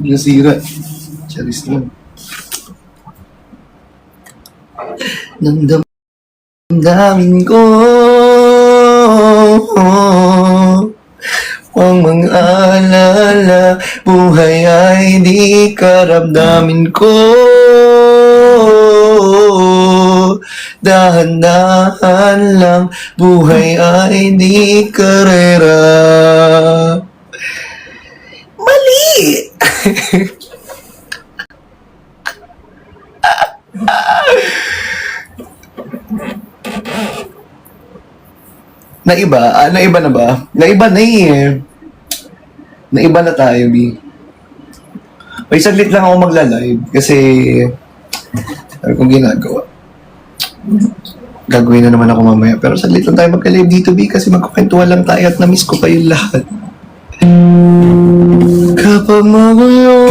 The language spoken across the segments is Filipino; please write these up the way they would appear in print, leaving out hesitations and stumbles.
nasira. Charis lang. Damdamin ko ang mga alala, buhay ay di karamdamin ko. Dahan-dahan lang, buhay ay di karera. Mali! Naiba? Naiba na ba? Naiba na eh. Naiba na tayo, B. May saglit lang ako magla-live kasi ano kong ginagawa. Gagawin na naman ako mamaya. Pero saglit lang tayo magka-live dito, B, kasi magkukwentuhan lang tayo at na-miss ko kayong lahat. Kapag magulo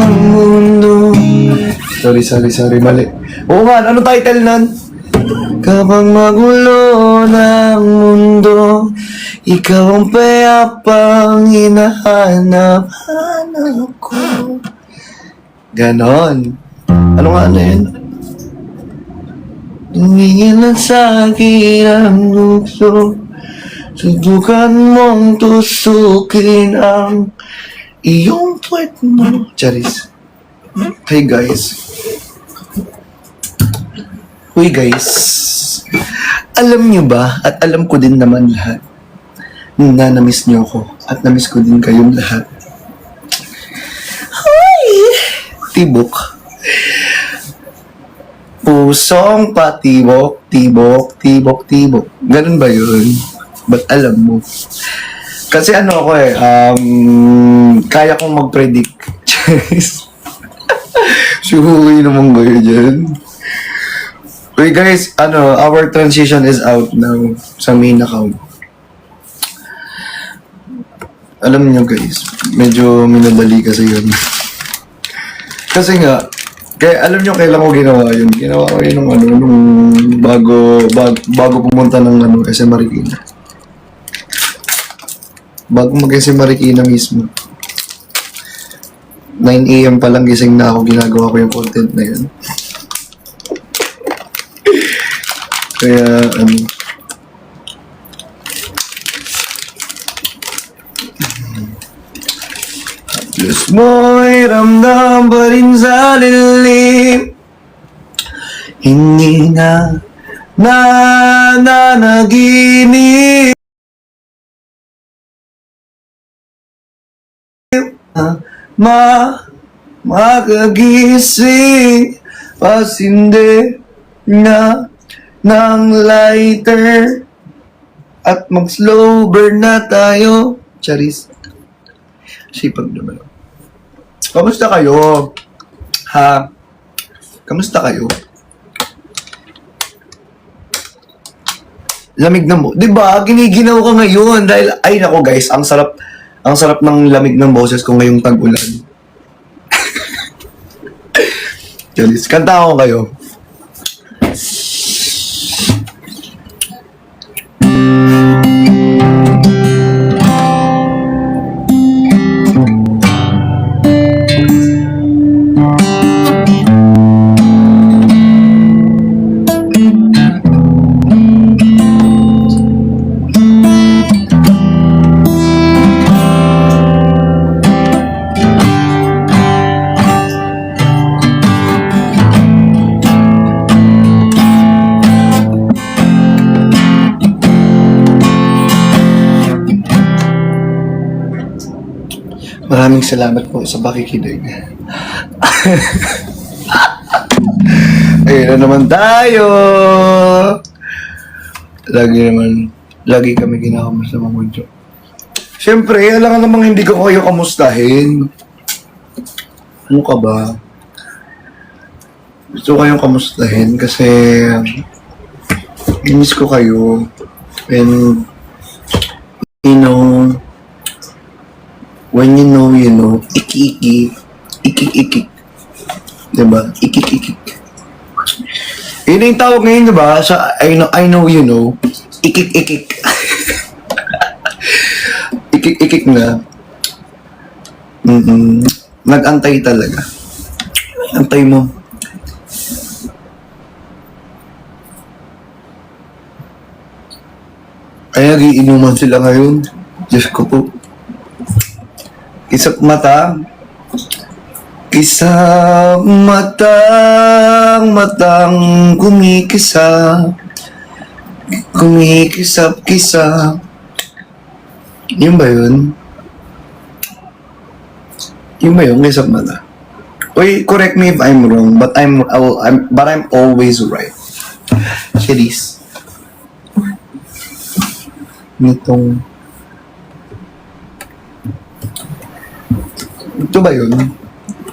ang mundo. Sorry, mali. Oo nga, ano title nun? Kapag magulo ng mundo, ikaw ang payapang hinahanap-hanap ko. Ganon. Ano nga na yun? Tumingin lang sa akin ang lukso. Subukan mong tusukin ang iyong puwet mo. Charis. Hey guys. Uy guys, alam nyo ba at alam ko din naman lahat na na-miss nyo ako at na-miss ko din kayong lahat. Hoy! Tibok. Pusong patibok, tibok. Ganun ba yun? Ba't alam mo? Kasi ano ako eh, kaya kong mag-predict. Suhuwi naman kayo dyan. Wait guys, our transition is out now sa main account. Alam niyo guys, medyo minadali kasi yun. Kasi nga, kaya alam niyo kailan ko ginawa yun. Ginawa ko yun nung bago pumunta ng SM Marikina. Bago mag-SM Marikina mismo. 9 AM pa lang gising na ako, ginagawa ko yung content na yun. Kaya, Diyos mo'y ramdam pa rin sa lilim. Hindi na nanaginip. Makagising pasinde na ng lighter at mag-slow burn na tayo. Charis. Sipag naman. Kamusta kayo? Ha? Kamusta kayo? Lamig na mo. Diba? Giniginaw ka ngayon dahil, ay nako guys, ang sarap ng lamig ng boses ko ngayong tag-ulan. Charis. Kanta ako kayo. Maraming salamat po sa pakikinig. Ayun na naman tayo! Lagi kami kinakamusta mga mundo. Siyempre, alam ka namang hindi ko kayo kamustahin. Ano ka ba? Gusto kayong kamustahin kasi miss ko kayo. And, you know, when you know, iki-iki, ikik-ikik. Diba? Ikik-ikik. Yun yung tawag ngayon, diba? Sa I know you know, ikik-ikik. Ikik-ikik na. Nag-antay talaga. Antay mo. Ay, nagiinuman sila ngayon. Diyos ko po. Isang mata. Isang matang kumikisa. Kumikisap-kisa. Yun ba yun? Yun ba yun? Isang mata. Uy, correct me if I'm wrong, but I'm always right. Cherise. Nitong... Ito ba yun?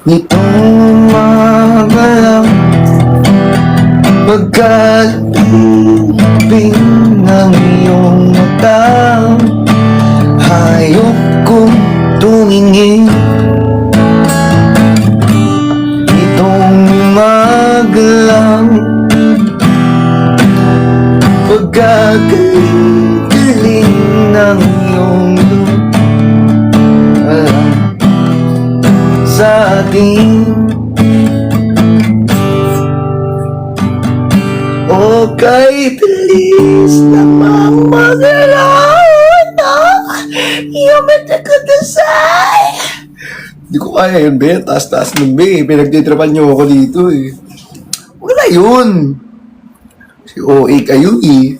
Nitong magalang pagkaluping ng iyong mata, hayop kong tumingin. Nitong magalang pagkagaling ng iyong sa atin. O kay bilis namang magalaw na iyong matakadasay. Hindi ko kaya yun, be. Taas-taas nun, be. Pinagtitrapan niyo ako dito, eh. Wala yun. Si OA kayo, eh.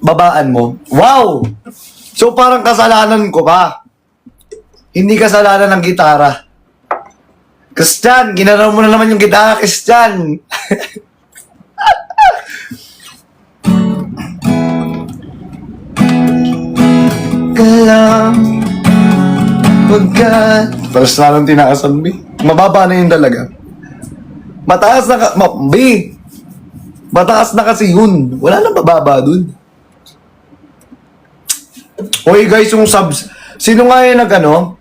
Babaan mo. Wow! So parang kasalanan ko pa. Hindi kasalanan ng gitara. Christian, ginaraw mo na naman yung gitara, Christian. Kalang pagkat... Tapos lalong tinakasan, B. Mababa na yun talaga. Mataas na B. Mataas na kasi yun. Wala nang bababa dun. Oy guys, yung subs. Sino nga yung nag-ano?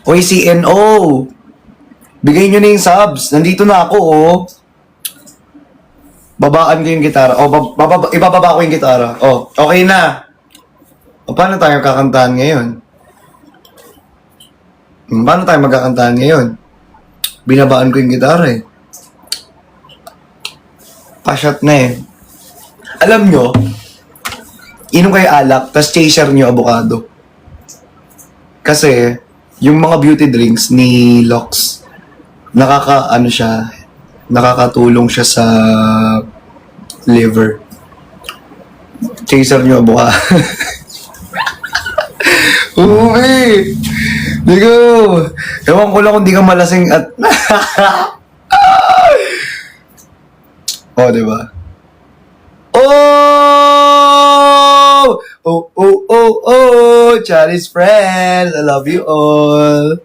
Oy, CNO. Bigay nyo na yung subs. Nandito na ako, oh. Babaan ko yung gitara. Oh, ibababa ko yung gitara. Oh, okay na. O, paano tayo kakantahan ngayon? Paano tayo magkakantahan ngayon? Binabaan ko yung gitara, eh. Pasyat na, eh. Alam nyo, inom kayo alak, tas chaser nyo avocado. Kasi, yung mga beauty drinks ni Lox, nakakatulong siya sa liver. Chaser nyo avocado. Uy! Di ko! Ewan ko lang kung di ka malasing at... Oh, diba? Oh! Oh, oh, oh, oh! Chinese friends, I love you all.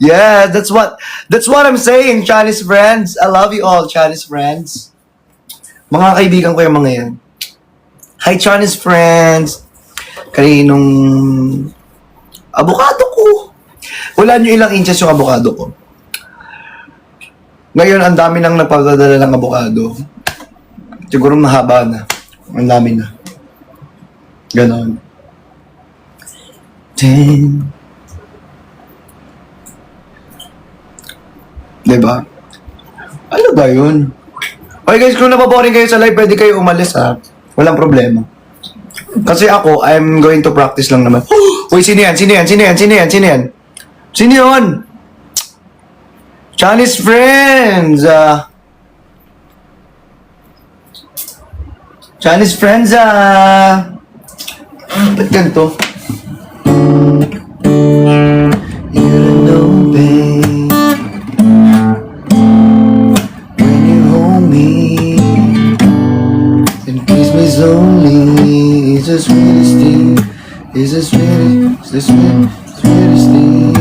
Yeah, that's what I'm saying, Chinese friends. I love you all, Chinese friends. Mga kaibigan ko yung mga yan. Hi, Chinese friends. Kaninong avocado ko. Wala nyo ilang inches yung avocado ko. Ngayon, ang dami nang nagpagdadala ng avocado. Siguro mahaba na. Ang dami na. Ganon. 10. Diba? Ano ba yun? Okay guys, kung napaboring kayo sa live, pwede kayo umalis, ha? Walang problema. Kasi ako, I'm going to practice lang naman. Uy, sino yan? Sino yan? Sino yan? Sino yan? Sino yan? Sino yun? Chinese friends! Chinese friends, ba't ganito? You don't know, babe, when you hold me and kiss me slowly, it's the sweetest thing, it's the sweetest thing.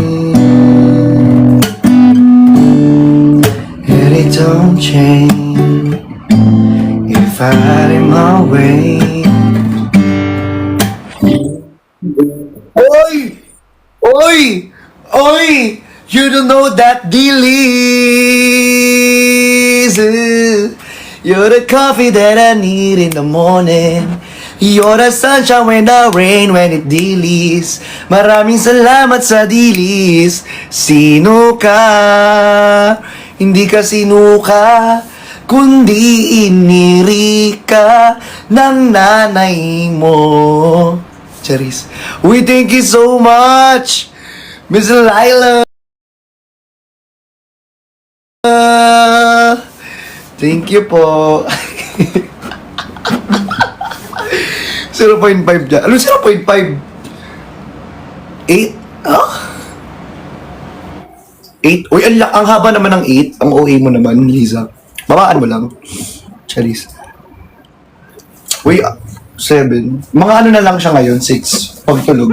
Any don't change if I had it my way. Oi! Oi! Oi! You don't know that Delis. You're the coffee that I need in the morning. You're the sunshine when the rain, when it dilis. Maraming salamat sa dilis. Sino ka? Hindi ka sinuka, kundi iniri ka ng nanay mo. Charis. We thank you so much, Miss Laila. Thank you po. 0.5 dyan. Ano 0.5? 8? Ah? 8? Uy, ang haba naman ng 8. Ang OA mo naman, Liza. Babaan mo lang. Charis. Uy, 7. Mga ano na lang siya ngayon, 6. Pagtulog.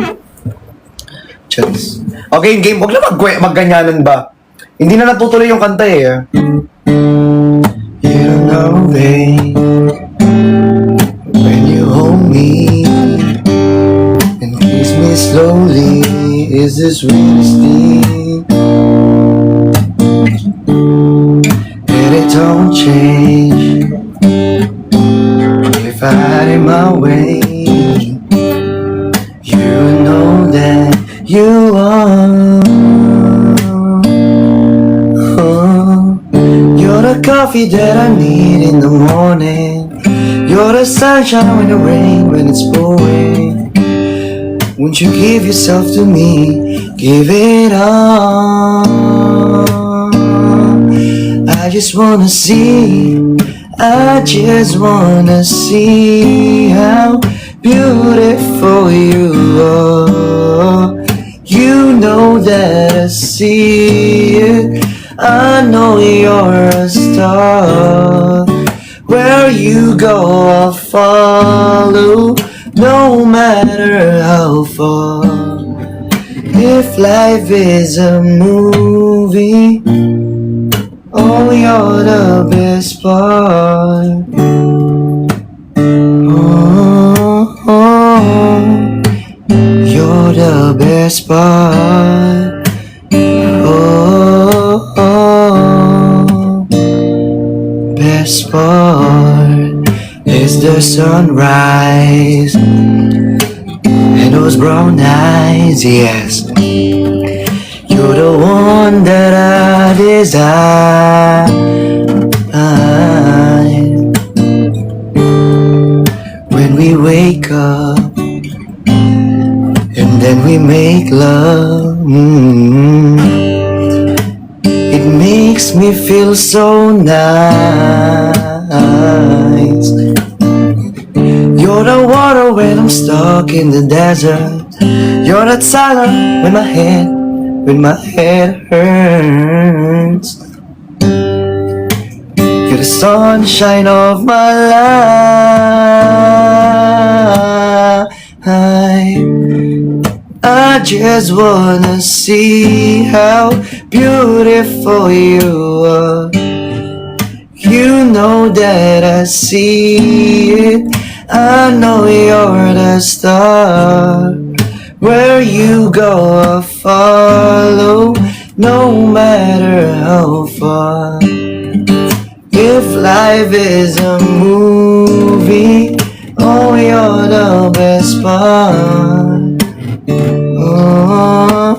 Charis. Okay, game. Huwag na magganyanan ba? Hindi na natutuloy yung kanta eh. You know, babe, when you hold me and kiss me slowly, is this realistic? And it don't change if I had it my way. You know that you are. You're the coffee that I need in the morning. You're the sunshine when the rain, when it's pouring. Won't you give yourself to me? Give it all. I just wanna see, I just wanna see how beautiful you are. You know that I see it. I know you're a star. Where you go, I'll follow, no matter how far. If life is a movie, oh, you're the best part. Oh, you're the best part. Best part is the sunrise and those brown eyes, yes. You're the one that I desire. When we wake up and then we make love, it makes me feel so nice. You're the water when I'm stuck in the desert. You're that silence when my head hurts. You're the sunshine of my life. I just wanna see how beautiful you are. You know that I see it. I know you're the star. Where you go, I'll follow, no matter how far. If life is a movie, oh, you're the best part. Oh,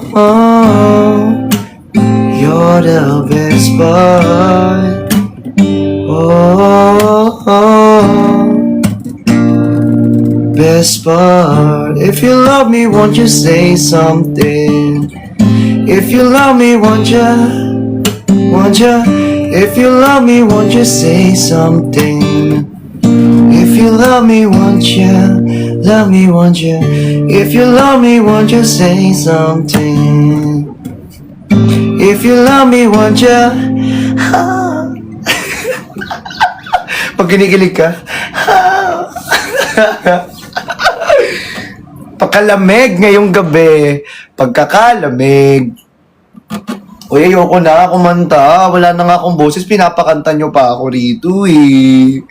you're the best part. Best part. If you love me, won't you say something? If you love me, won't you? If you love me, won't you say something? If you love me, won't you? Love me, won't you? If you love me, won't you say something? If you love me, won't you? Pag kinikilig ka, pagkalamig ngayong gabi, pagkakalamig. Uy, ayoko na kumanta. Wala na nga akong boses. Pinapakanta nyo pa ako rito eh.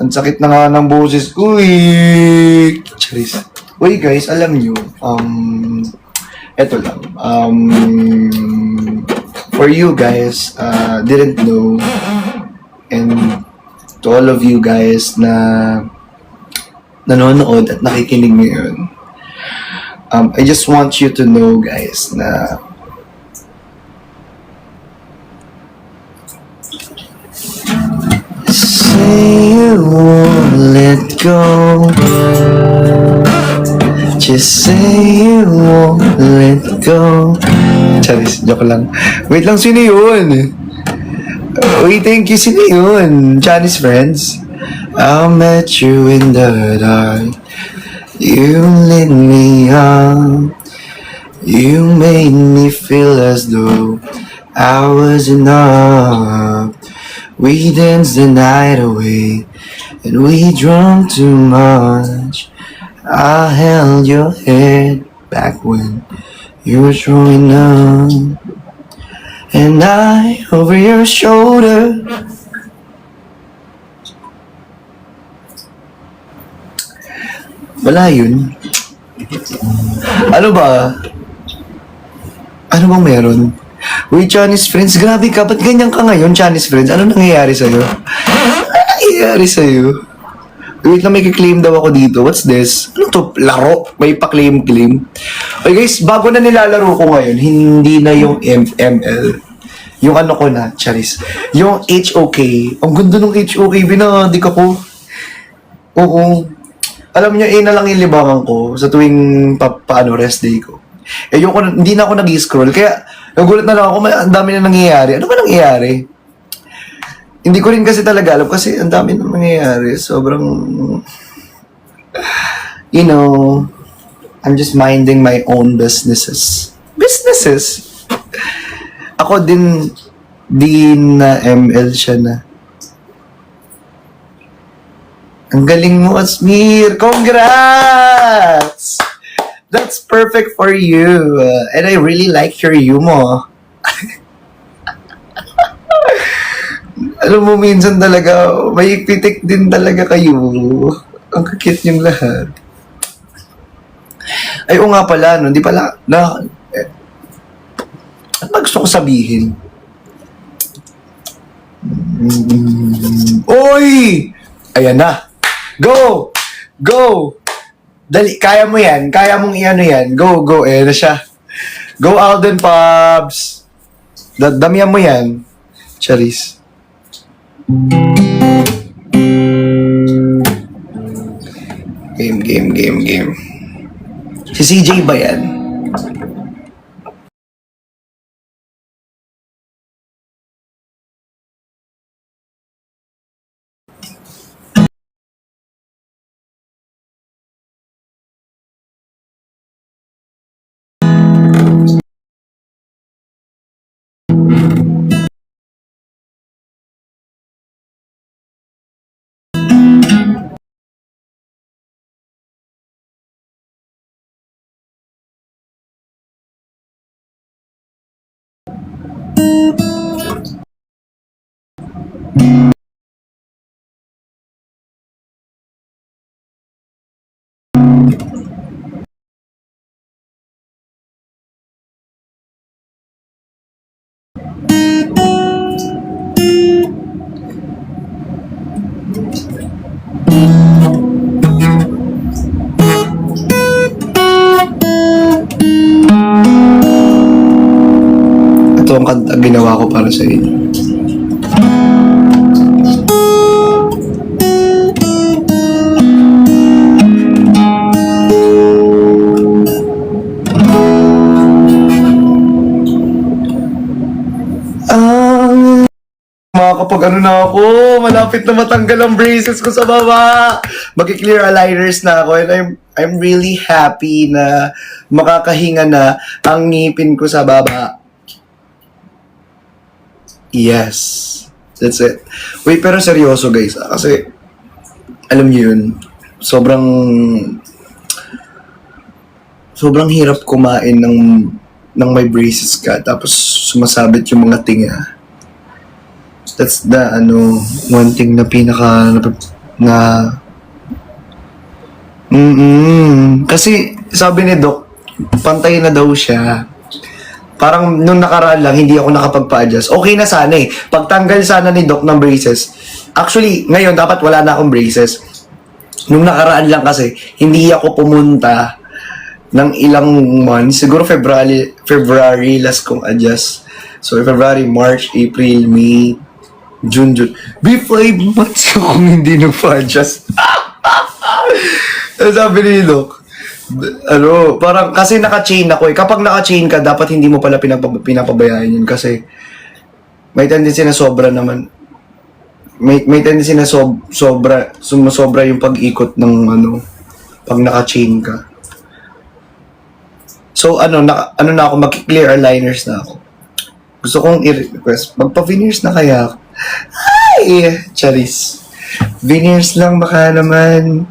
Ang sakit na nga ng boses ko eh. Charis. Uy guys, alam nyo, eto lang. For you guys, didn't know, and to all of you guys na nanonood at nakikinig ngayon, I just want you to know, guys, na say you won't let go. Just say you won't let go. Charis, joke lang. Wait lang, sino yun? Wait, thank you, sino yun? Chinese friends? I met you in the dark. You lit me up. You made me feel as though I was enough. We danced the night away, and we drank too much. I held your head back when you were throwing up, and I over your shoulder. Wala yun. Ano ba? Ano bang meron? Uy, Chinese friends, grabe ka. Ba't ganyan ka ngayon, Chinese friends? Ano nangyayari sa'yo? Ano nangyayari sa'yo? Wait lang, may kiklaim daw ako dito. What's this? Ano to? Laro? May pa-claim-claim? Okay guys, bago na nilalaro ko ngayon, hindi na yung ML. Yung ano ko na, Charis. Yung HOK. Ang ganda ng HOK, binadik ako. Oo. Alam niyo, na lang yung libangan ko sa tuwing rest day ko. Yung hindi na ako nag-scroll. Kaya, nagulat na lang ako, ang dami na nangyayari. Ano ba nangyayari? Hindi ko rin kasi talaga alam kasi ang dami na nangyayari. Sobrang, you know, I'm just minding my own businesses. Businesses? Ako din na ML siya na. Ang galing mo, Asmir! Congrats! That's perfect for you. And I really like your humor. Alam mo, minsan talaga, may pitik din talaga kayo. Ang kakit yung lahat. Ay, o nga pala, no? Di pala, ano gusto ko sabihin? Oy! Ayan na. Go! Go! Dali, kaya mo yan. Kaya mong iano yan. Go, go. Ayan na siya. Go, Alden Pops. Damihan mo yan. Charis. Game. Si CJ ba yan? Ito ang kanta ginawa ko para sa inyo. Kapag ano na ako, malapit na matanggal ang braces ko sa baba. Mag-clear aligners na ako and I'm really happy na makakahinga na ang ngipin ko sa baba. Yes. That's it. Wait, pero seryoso guys. Kasi, alam niyo yun, sobrang hirap kumain ng may braces ka tapos sumasabit yung mga tinga. That's the one thing na kasi sabi ni Doc, pantay na daw siya. Parang nung nakaraan lang, hindi ako nakapagpa-adjust. Okay na sana eh. Pagtanggal sana ni Doc ng braces. Actually, ngayon dapat wala na akong braces. Nung nakaraan lang kasi, hindi ako pumunta ng ilang months. Siguro February last kong adjust. So, February, March, April, May, June. Be 5 months akong hindi nagpa-adjust. Sabi ni Doc, parang kasi naka-chain ako eh. Kapag naka-chain ka, dapat hindi mo pala pinapabayaan yun kasi may tendency na sobra naman. May tendency na sumasobra yung pag-ikot ng pag naka-chain ka. So, na ako, mag-clear aligners na ako. Gusto kong i-request, magpa-veneers na kaya ako. Ay! Charis. Veneers lang baka naman.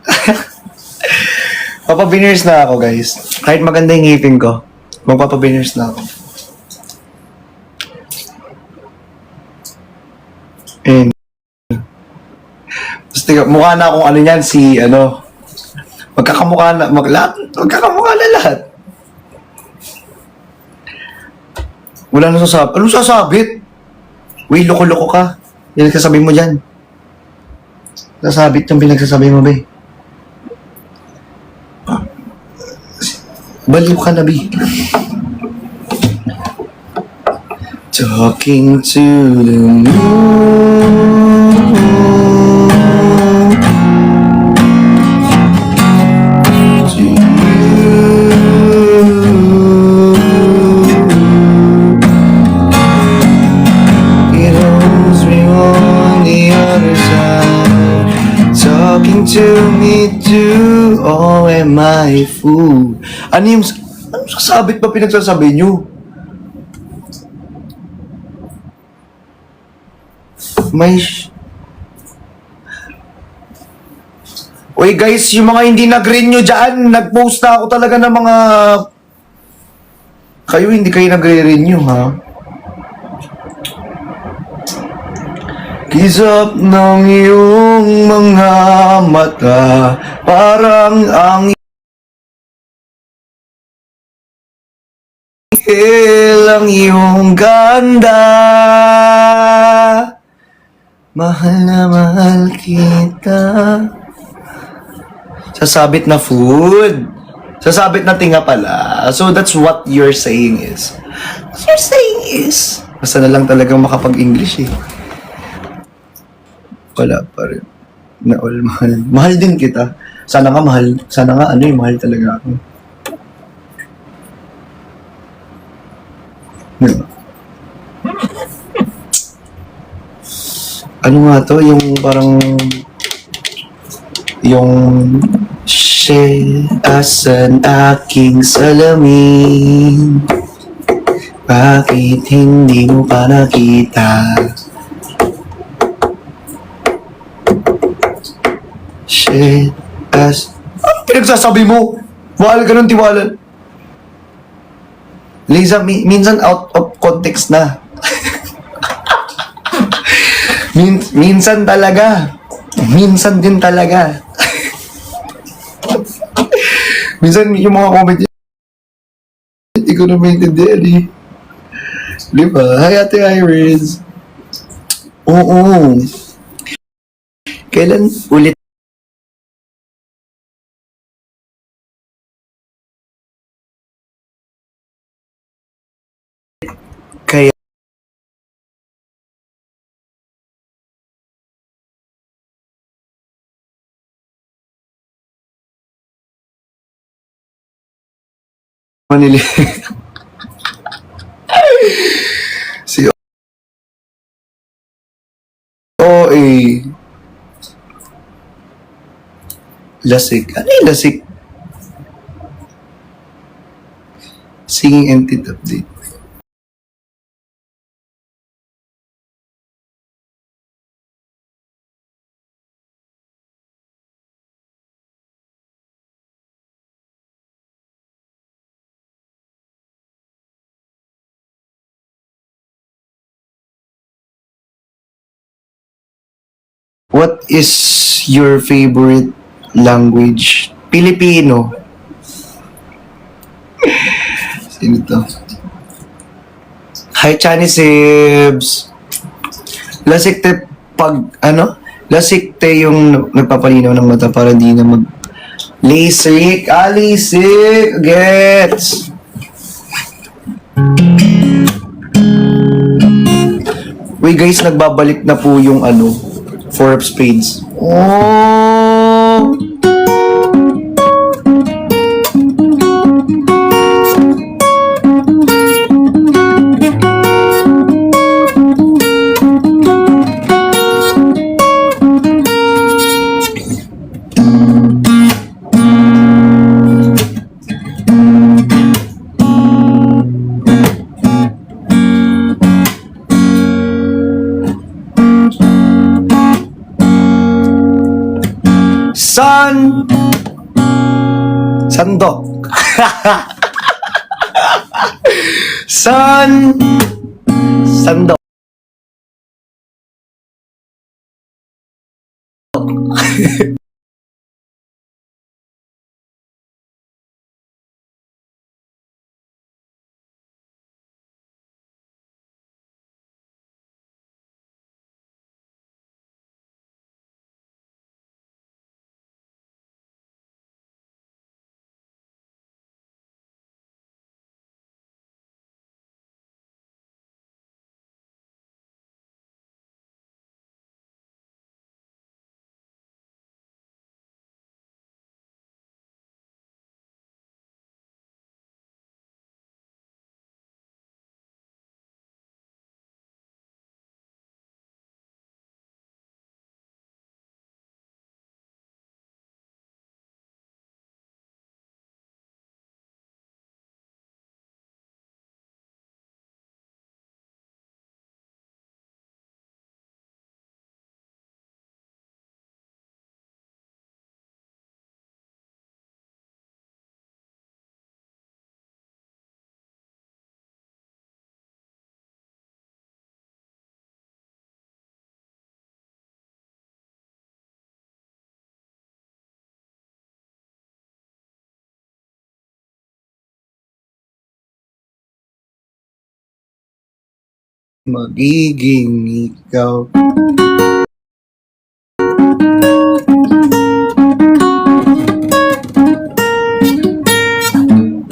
Papa-veneers na ako, guys. Kahit maganda yung ngipin ko, magpapa-veneers na ako. And, mukha na akong magkakamukha na lahat. Wala na sasabit. Anong sasabit? Uy, loko-loko ka. Yan nagsasabi mo dyan. Sasabit yung pinagsasabi mo, be. Baliw ka na, be. Talking to the moon. To me too, oh am I fool? Anong sasabit ba pinagsasabi nyo? Uy guys, yung mga hindi nag-green nyo dyan, nag-post na ako talaga ng mga... Kayo hindi kayo nagre-renew, ha? Kisap ng iyong mga mata, parang ang ilang iyong ganda. Mahal na mahal kita. Sasabit na food. Sasabit na tinga pala. So that's what you're saying is. What you're saying is. Basta na lang talagang makapag-English eh. Wala pa rin. Na all mahal. Mahal din kita. Sana nga mahal. Sana nga mahal talaga ako. Diba? Ano nga to? Yung parang... Yung... Asan aking salamin? Bakit hindi mo pa nakita? Ano pinagsasabi mo? Mahal ka ng tiwala. Liza, minsan out of context na. Minsan talaga. Minsan din talaga. Minsan yung mga comment niya, hindi ko na maintindihan eh. Di ba? Hi, Ate Iris. Oo. Kailan ulit kaya Manili si OA Lasik. Ano yung lasik? Singing entity update. What is your favorite language? Filipino. Sino to? Hi, Chinese Sibs. Lasik te pag, Lasik yung nagpapalinaw ng mata para di na mag... LASIK! LASIK! Gets! Uy guys, nagbabalik na po yung Four of Spades. Oh! Sandok. Sandok. Magiging ikaw.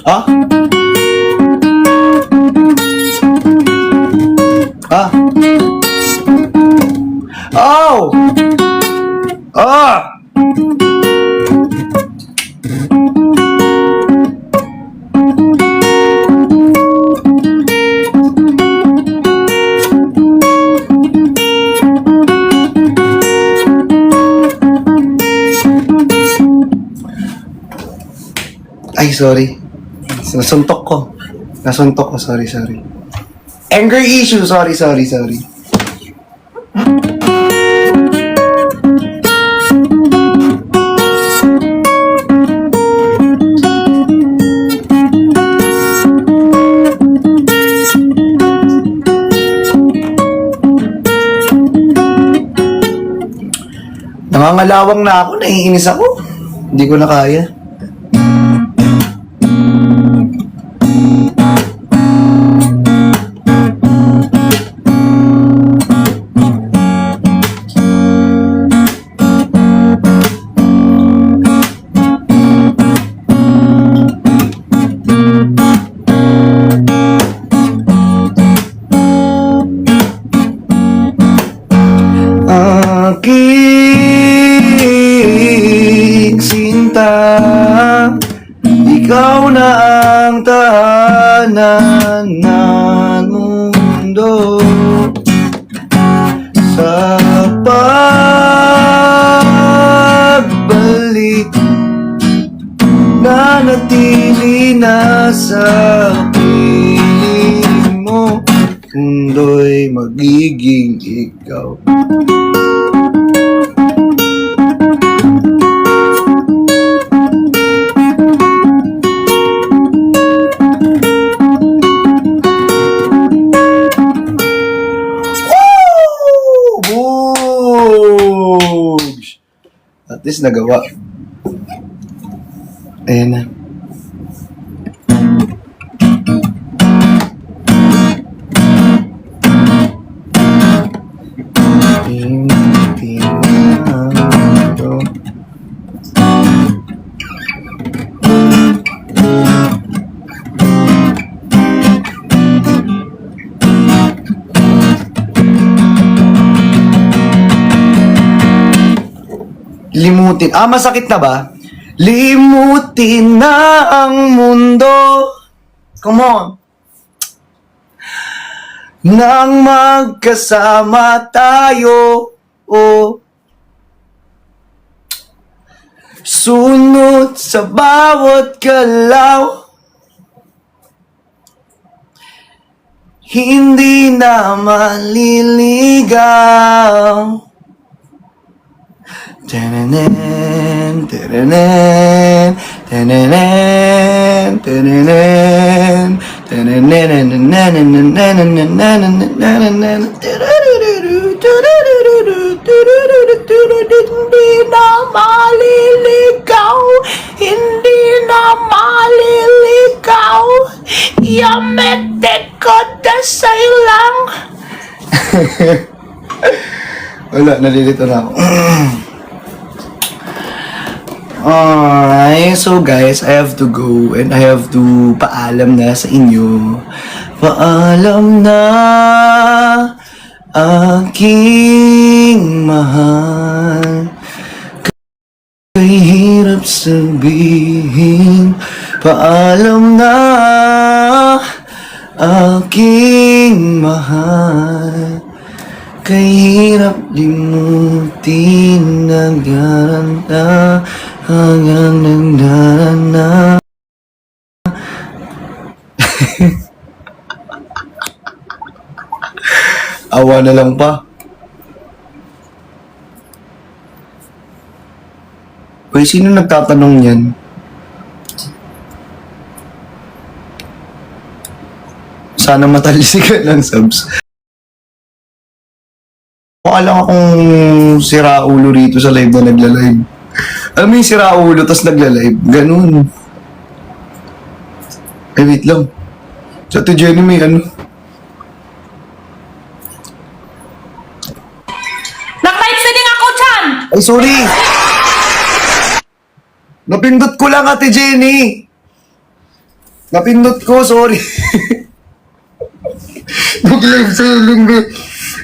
Ha? Ha? Oh! Ah! Ay, sorry. Nasuntok ko. Sorry. Anger issue. Sorry. Nangangalawang na ako. Naiinis ako. Hindi ko na kaya. Aking sinta, ikaw na ang tahanan ng mundo. Sa pagbalik, nanatili na sa piling mo. Mundo'y magiging ikaw. At least nagawa. Ayan na. Ting, ting. limutin. Masakit na ba? Limutin na ang mundo. Come on. Nang magkasama tayo. Oh. Sunod sa bawat galaw. Hindi na maliligaw. Tenenen, tenenen, tenenen, tenenen, hindi na maliligaw, hindi na maliligaw, yametek ko dasay lang. Wala, nalilito na ako. Alright, so guys, I have to go and I have to paalam na sa inyo. Paalam na, aking mahal. Kay hirap sabihin, paalam na, aking mahal. Kay hirap limutin, nagdaranda hanggang nagdaranda. Awa na lang pa. Uy, sino nagtatanong yan? Sana matalisikan ng subs. Mukha lang akong siraulo rito sa live na nagla-live. Alam mo yung siraulo tas nagla-live? Ganun. Ay, wait lang. Sa to Jenny may ano. Nag-live streaming ako dyan! Ay, sorry! Napindot ko lang, Ate Jenny! Napindot ko, sorry. Nag-live selling eh.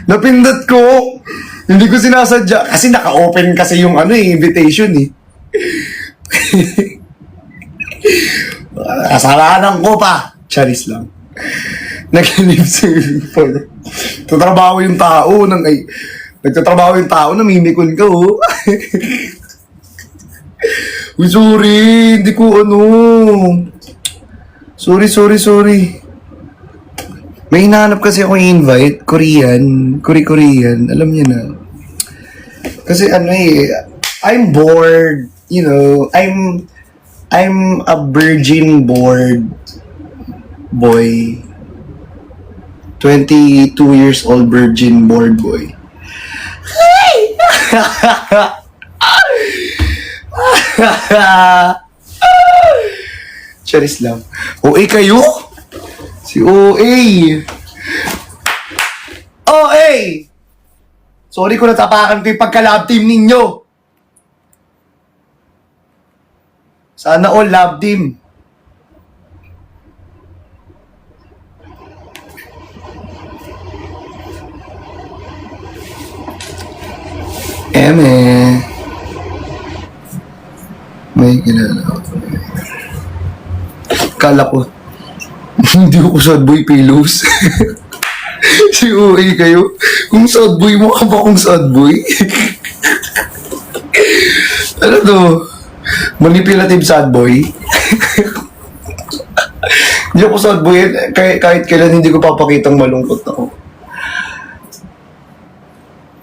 Napindot ko. Hindi ko sinasadya. Kasi naka-open kasi yung invitation eh. Kasalanan ko pa. Charis lang. Nag-live selling pa. Tatrabaho yung tao. Nagtatrabaho yung tao, namimikon ka oh. Uy, sorry. Hindi ko Sorry. May hinahanap kasi ako invite, Korean. Alam niyo na. Kasi I'm bored, you know. I'm a virgin bored boy. 22 years old virgin bored boy. Hey! Charis lang. OA kayo? Si OA. OA! Sorry kung natapakan ko yung pagka-love team ninyo. Sana all love team. May kilala ako. Kala ko, hindi ako sad boy pillows. Si OA kayo. Kung sad boy mo ka ba kung sad boy? Ano to? Manipulative sad boy? Hindi ako sad boy. Kahit kailan hindi ko papakitang malungkot ako.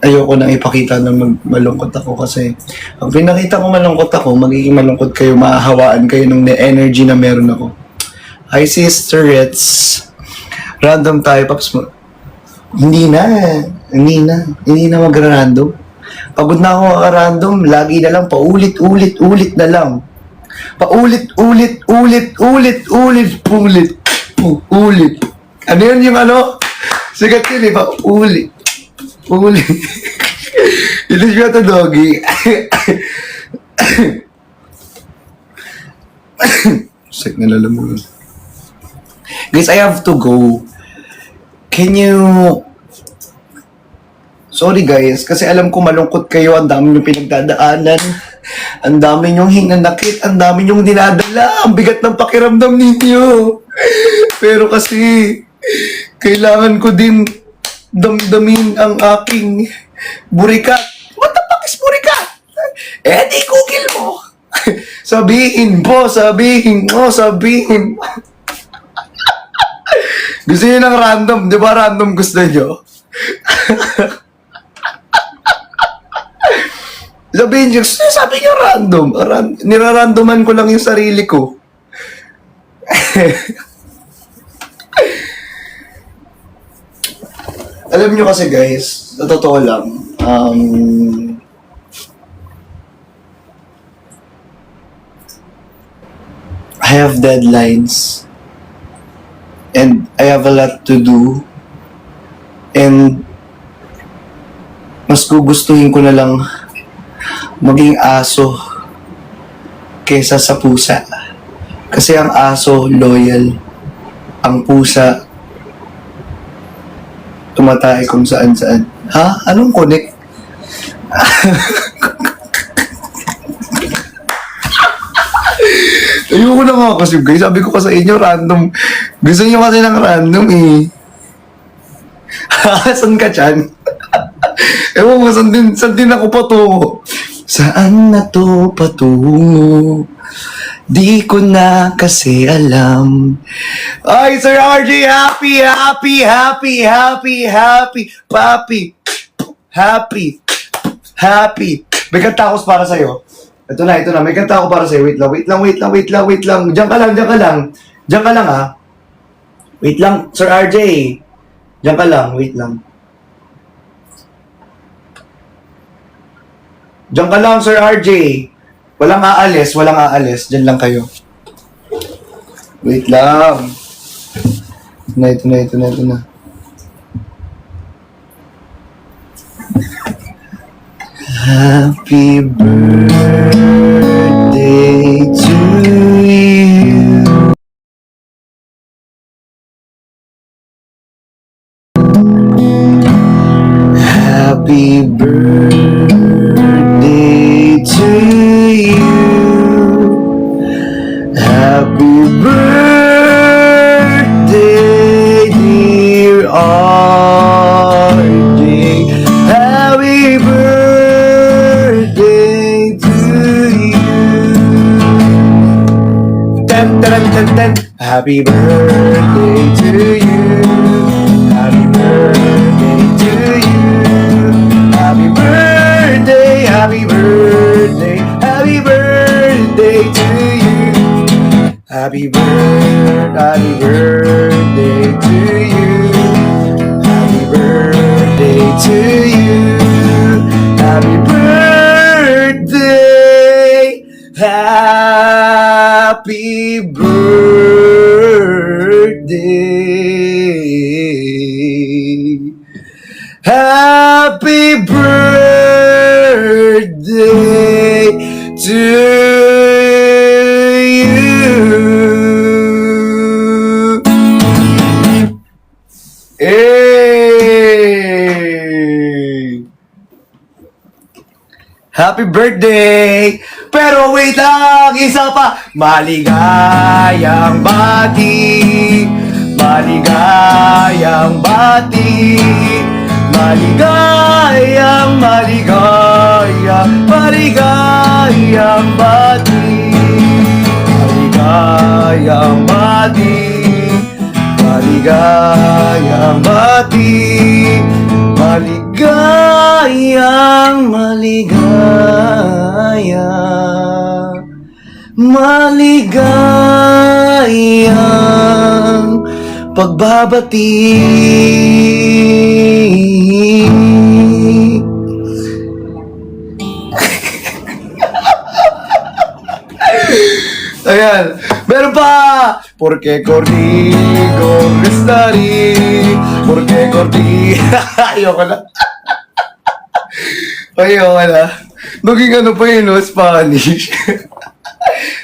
Ayoko nang ipakita na malungkot ako kasi ang pinakita ko malungkot ako, magiging malungkot kayo, mahahawaan kayo ng energy na meron ako. Hi sister, it's random tayo, Paps mo. Hindi na magra-random. Pagod na ako random, lagi na lang paulit-ulit na lang. Paulit. Ano yun yung sigat yun eh, paulit. Ilis ko ito, doggy. Sick na lalamunan. Guys, I have to go. Can you... Sorry guys, kasi alam ko malungkot kayo, ang dami nyo pinagdadaanan. Ang dami niyong hinanakit, ang dami niyong dinadala, ang bigat ng pakiramdam ninyo. Pero kasi, kailangan ko din damdamin ang aking burikat. What the fuck is burikat? Eh, di Google mo. Sabihin mo, sabihin mo, sabihin mo. Gusto niyo ng random, di ba random gusto niyo? Sabihin niyo, sabi niyo random. Nirarandoman ko lang yung sarili ko. Alam niyo kasi guys, sa totoo lang, I have deadlines and I have a lot to do and mas gugustuhin ko na lang maging aso kesa sa pusa. Kasi ang aso, loyal. Ang pusa, tumatay kung saan-saan. Ha? Anong connect? Ayoko na nga kasi guys. Sabi ko kasi sa inyo, random. Gusto niyo kasi ng random eh. Saan ka, Chan? Ewan mo, saan din ako patungo? Saan na to patungo? Di ko na kasi alam. Ay, Sir RJ, happy, happy, happy, happy, happy, papi, happy, happy. May kanta ako para sa'yo. Ito na, may kanta ako para sa'yo. Wait lang. Diyan ka lang. Diyan ka lang, ha? Wait lang, Sir RJ. Diyan ka lang, wait lang. Diyan ka lang, Sir RJ. Walang aalis. Diyan lang kayo. Wait lang. Ito na. Happy birthday to you. Happy birthday to you. Happy birthday, dear RJ. Happy birthday to you. Ten. Happy birthday to you. Happy birthday to you. Happy birthday, happy birthday, happy birthday to you. Happy birthday to you. Happy birthday to you. Happy birthday. Happy birthday. Happy birthday to you. Hey! Happy birthday! Pero wait lang, isa pa. Maligayang bati. Maligayang bati. Maligayang bati. Maligayang bati. Maligayang bati. Maligayang pagbabati. Ayan. Meron pa! Porque contigo estaré. Porque contigo... Ayoko na. Naging ano pa yun, no? Spanish.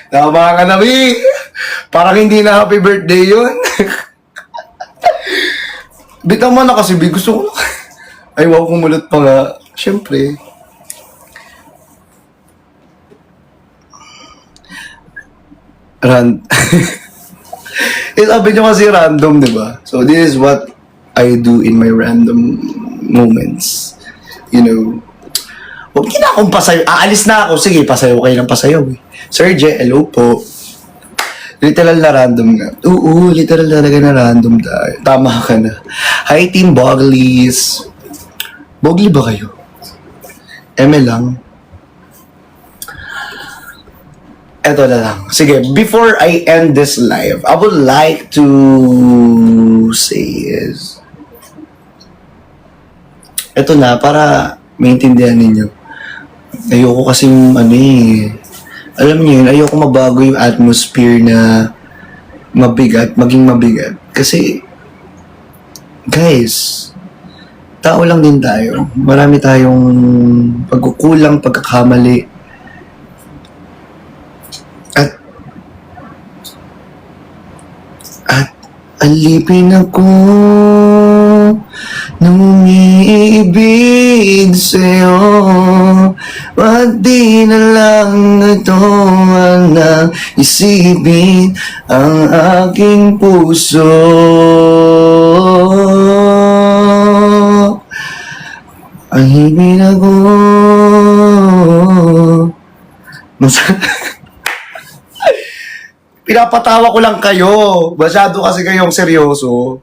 Tama ka na, Mi. Parang hindi na happy birthday yun. Bitaw mo na kasi, Bi. Gusto ko na. Ay, wow, kumulot pa nga. Siyempre. Sabi nyo kasi random, di ba? So, this is what I do in my random moments. You know, huwag na akong pasayo. Aalis na ako. Sige, pasayo kayo ng pasayo. Sir J, hello po. Literal na random nga. Oo, literal talaga na random tayo. Tama ka na. Hi, Team Boglies. Bogli ba kayo? Eme lang. Eto na lang. Sige, before I end this live, I would like to say is, eto na, para maintindihan ninyo. Ayoko kasing, alam niyo yun, ayoko mabago yung atmosphere na mabigat, maging mabigat. Kasi, guys, tao lang din tayo. Marami tayong pagkukulang, pagkakamali. At alipin ako nung umiibig sa'yo. Ba't di na lang ito na isipin ang aking puso? Alipin ako. Pinapatawa ko lang kayo. Masyado kasi kayong seryoso.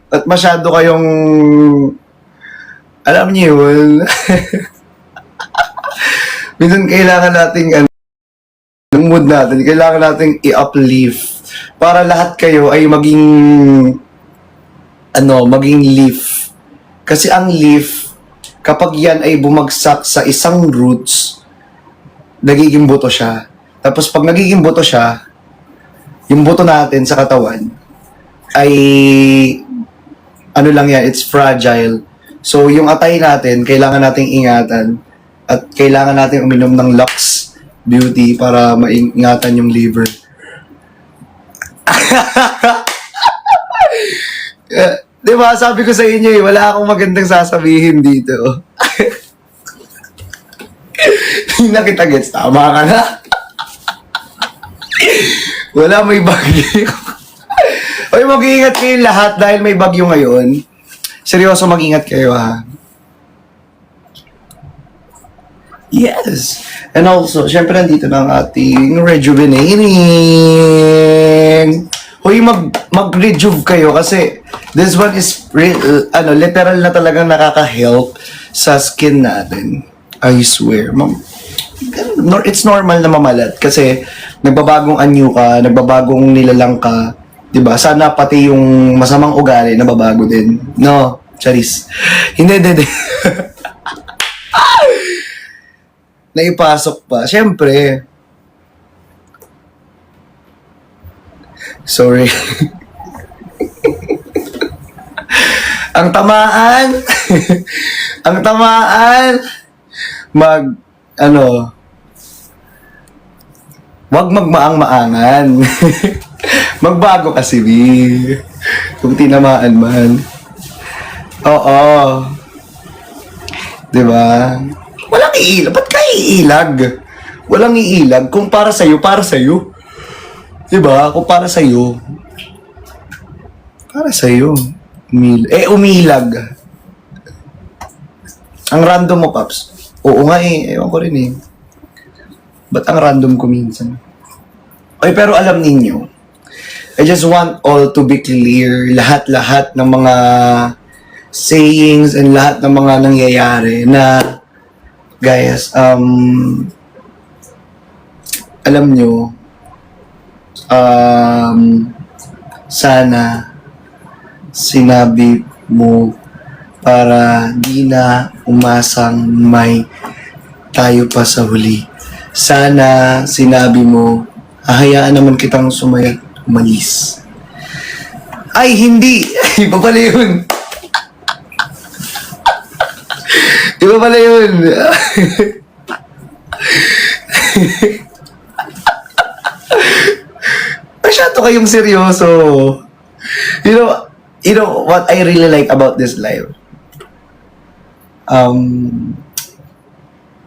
At masyado kayong... Alam niyo yun. Minsan kailangan nating... Ang mood natin, kailangan nating i-uplift. Para lahat kayo ay maging... maging leaf. Kasi ang leaf, kapag yan ay bumagsak sa isang roots, nagiging buto siya. Tapos pag nagiging buto siya, yung buto natin sa katawan ay lang yan, it's fragile. So yung atay natin, kailangan nating ingatan at kailangan nating uminom ng Lux Beauty para maingatan yung liver. Di ba? Sabi ko sa inyo wala akong magandang sasabihin dito. Hindi na kita gets. Tama ka na. Wala, may bagyo. Oy, mag-iingat kayo lahat dahil may bagyo ngayon. Seryoso, mag-ingat kayo, ha? Yes. And also, syempre nandito na ang ating rejuvenating. Hoy, mag-rejuve kayo kasi this one is literal na talagang nakaka-help sa skin natin. I swear. It's normal na mamalat kasi nagbabagong anyo ka, nagbabagong nilalang ka, 'di ba? Sana pati yung masamang ugali nababago din. No, charis. Hindi. Naipasok pa. Siyempre. Sorry. Ang tamaan. Wag magmaang-maangan. Magbago kasi, B. Kung tinamaan man. Oo. Diba? Walang iilag. Ba't ka iilag? Walang iilag. Kung para sa'yo, para sa'yo. Diba? Kung para sa'yo. Para sa'yo. Umilag. Ang random mo, Paps. Oo nga ewan ko rin Ba't ang random ko minsan? Ay, pero alam ninyo, I just want all to be clear, lahat-lahat ng mga sayings and lahat ng mga nangyayari na, guys, alam nyo, sana sinabi mo para di na umasang may tayo pa sa huli. Sana sinabi mo, hahayaan naman kitang sumayat, umalis. Ay, hindi! Iba pala yun. Iba pala yun. Masyado kayong seryoso. You know what I really like about this live?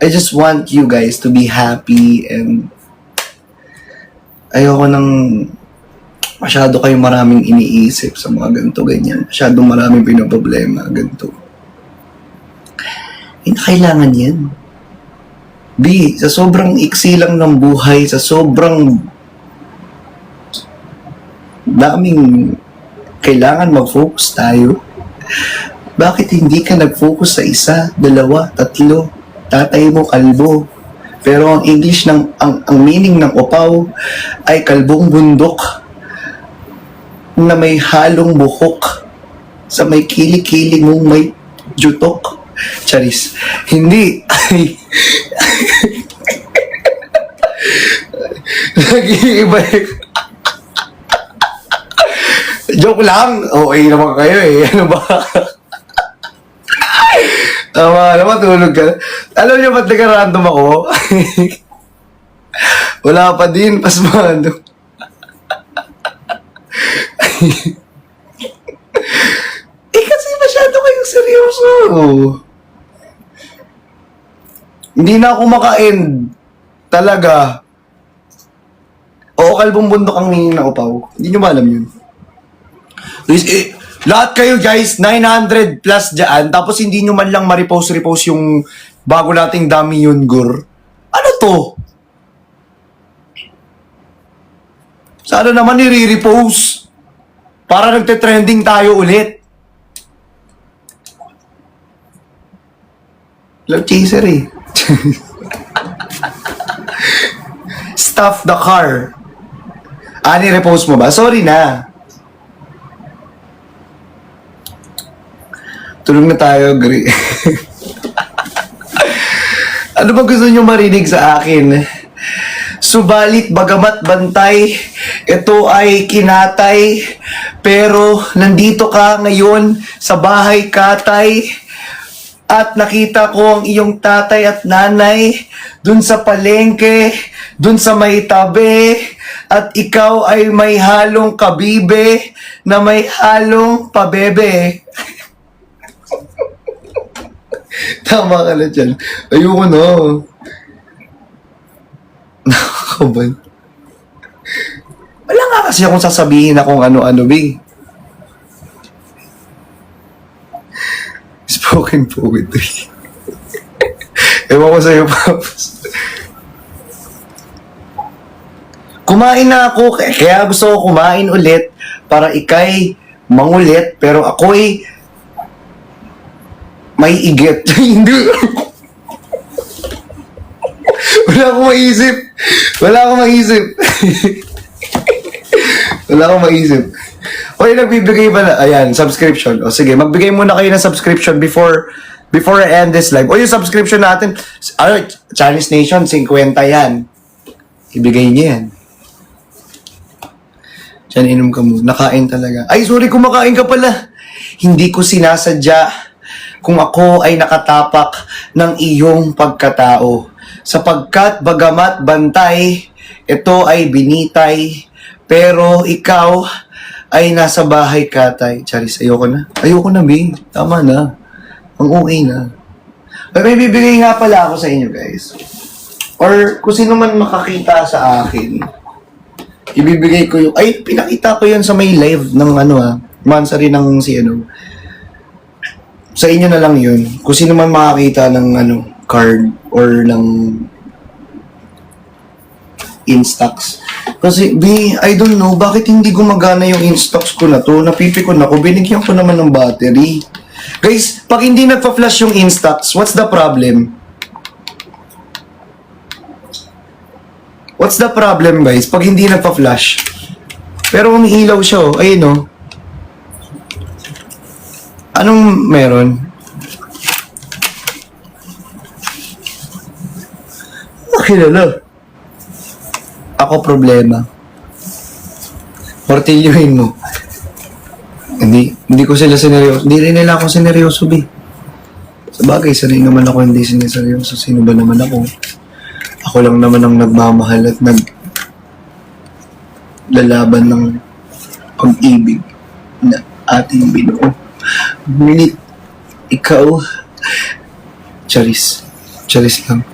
I just want you guys to be happy and ayoko nang masyado kayong maraming iniisip sa mga ganito, ganyan. Masyadong maraming pinoproblema, ganito. Hindi kailangan yan. B, sa sobrang iksi lang ng buhay, sa sobrang daming kailangan mag-focus tayo, bakit hindi ka nag-focus sa isa, dalawa, tatlo, tatay mo, kalbo? Pero ang English ng, ang meaning ng upaw ay kalbong bundok na may halong buhok sa may kilikili mong may jutok. Charis. Hindi. Ay. Nag-iiba eh. Joke lang. Okay naman kayo eh. Ano ba? Tama naman, tulog ka. Alam niyo ba't nag-random ako? Wala pa din, pasmado. Eh kasi masyado kayong seryoso. Hindi na ako maka-end. Talaga. Oo, kalbong bundok ang meaning na upaw. Hindi nyo ba alam yun? Lahat kayo guys, 900 plus dyan, tapos hindi nyo man lang ma-repost yung bago nating Dami Yungur. Ano to? Sana naman i-repost. Para nagte-trending tayo ulit. Love chaser eh. Stuff the car. Ni-repost mo ba? Sorry na. Tulog na tayo, Gri. Ano ba gusto nyo marinig sa akin? Subalit bagamat bantay, ito ay kinatay, pero nandito ka ngayon sa bahay katay, at nakita ko ang iyong tatay at nanay dun sa palengke, dun sa may tabi, at ikaw ay may halong kabibe na may halong pabebe. Tama ka na dyan. Ayoko na. Nakakaban. Wala nga kasi akong sasabihin na kung ano-ano, B. Spoken poetry. Ewan ko sa'yo, Paps. Kumain na ako, kaya gusto ko kumain ulit para ikay mangulit, pero ako'y may igit. Hindi. Wala akong maisip. Wala akong maisip. Wala akong maisip. Okay, nagbibigay ba na? Ayan, subscription. O sige, magbigay muna kayo ng subscription before I end this live. O yung subscription natin, Chinese Nation, 50 yan. Ibigay niyo yan. Diyan, inom ka mo. Nakain talaga. Ay, sorry, kumakain ka pala. Hindi ko sinasadya kung ako ay nakatapak ng iyong pagkatao. Sapagkat bagamat bantay, ito ay binitay, pero ikaw ay nasa bahay katay. Charis, ayoko na. Ayoko na, B. Tama na. Ang okay na. Ay, may bibigay nga pala ako sa inyo, guys. Or kung sino man makakita sa akin, ibibigay ko yung... Ay, pinakita ko yun sa may live ng Mansari ng si sa inyo na lang yun. Kung sino man makakita ng card or ng Instax. Kasi, B, I don't know, bakit hindi gumagana yung Instax ko na to? Napipikon ako, binigyan ko naman ng battery. Guys, pag hindi nagpa-flash yung Instax, what's the problem? What's the problem, guys? Pag hindi nagpa-flash. Pero umiilaw siya, oh. Ayun, oh. Anong meron? Kilala. Ako problema. Martilyuhin mo. Hindi ko sila sineryoso. Hindi rin nila ako sineryoso, B. Sa bagay, sanay naman ako hindi sineryoso. Sino ba naman ako? Ako lang naman ang nagmamahal at lalaban ng pag-ibig na ating binuo. Ngunit, ikaw, Charis lang.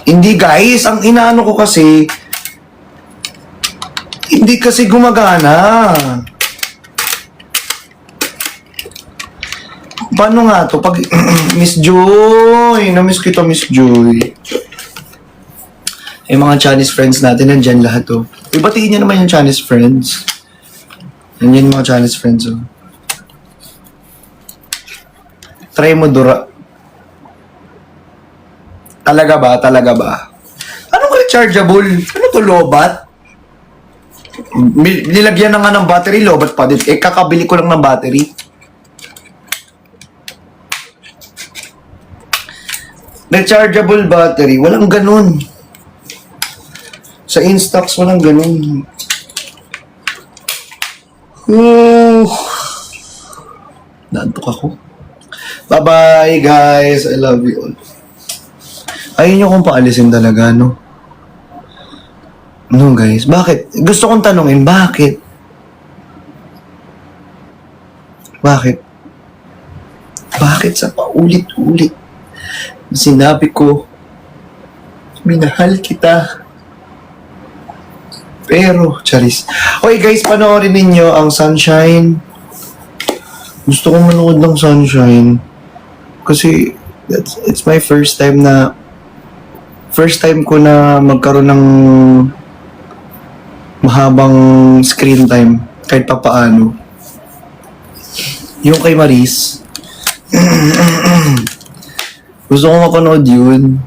Hindi guys, ang inaano ko kasi, Hindi kasi gumagana. Paano nga to? Pag, Miss Joy, na-miss kita, Miss Joy. Yung mga Chinese friends natin, nandyan lahat, oh. Ibatiin niyo naman yung Chinese friends. Nandyan yung mga Chinese friends, oh. Try mo, Dura. Talaga ba? Talaga ba? Anong rechargeable? Ano to, lobat? Nilagyan na nga ng battery, lobat pa din. Eh, kakabili ko lang ng battery. Rechargeable battery, walang ganun. Sa Instax, walang ganun. Naantok ako. Bye-bye, guys. I love you all. Ayun nyo kung paalisin talaga, no? No, guys. Bakit? Gusto kong tanungin, bakit? Bakit? Bakit sa paulit-ulit? Sinabi ko, minahal kita. Pero, charis. Okay guys, panoorin ninyo ang Sunshine. Gusto kong manood ng Sunshine. Kasi, it's my first time ko na magkaroon ng mahabang screen time. Kahit pa paano. Yung kay Maris, gusto ko mapanood yun.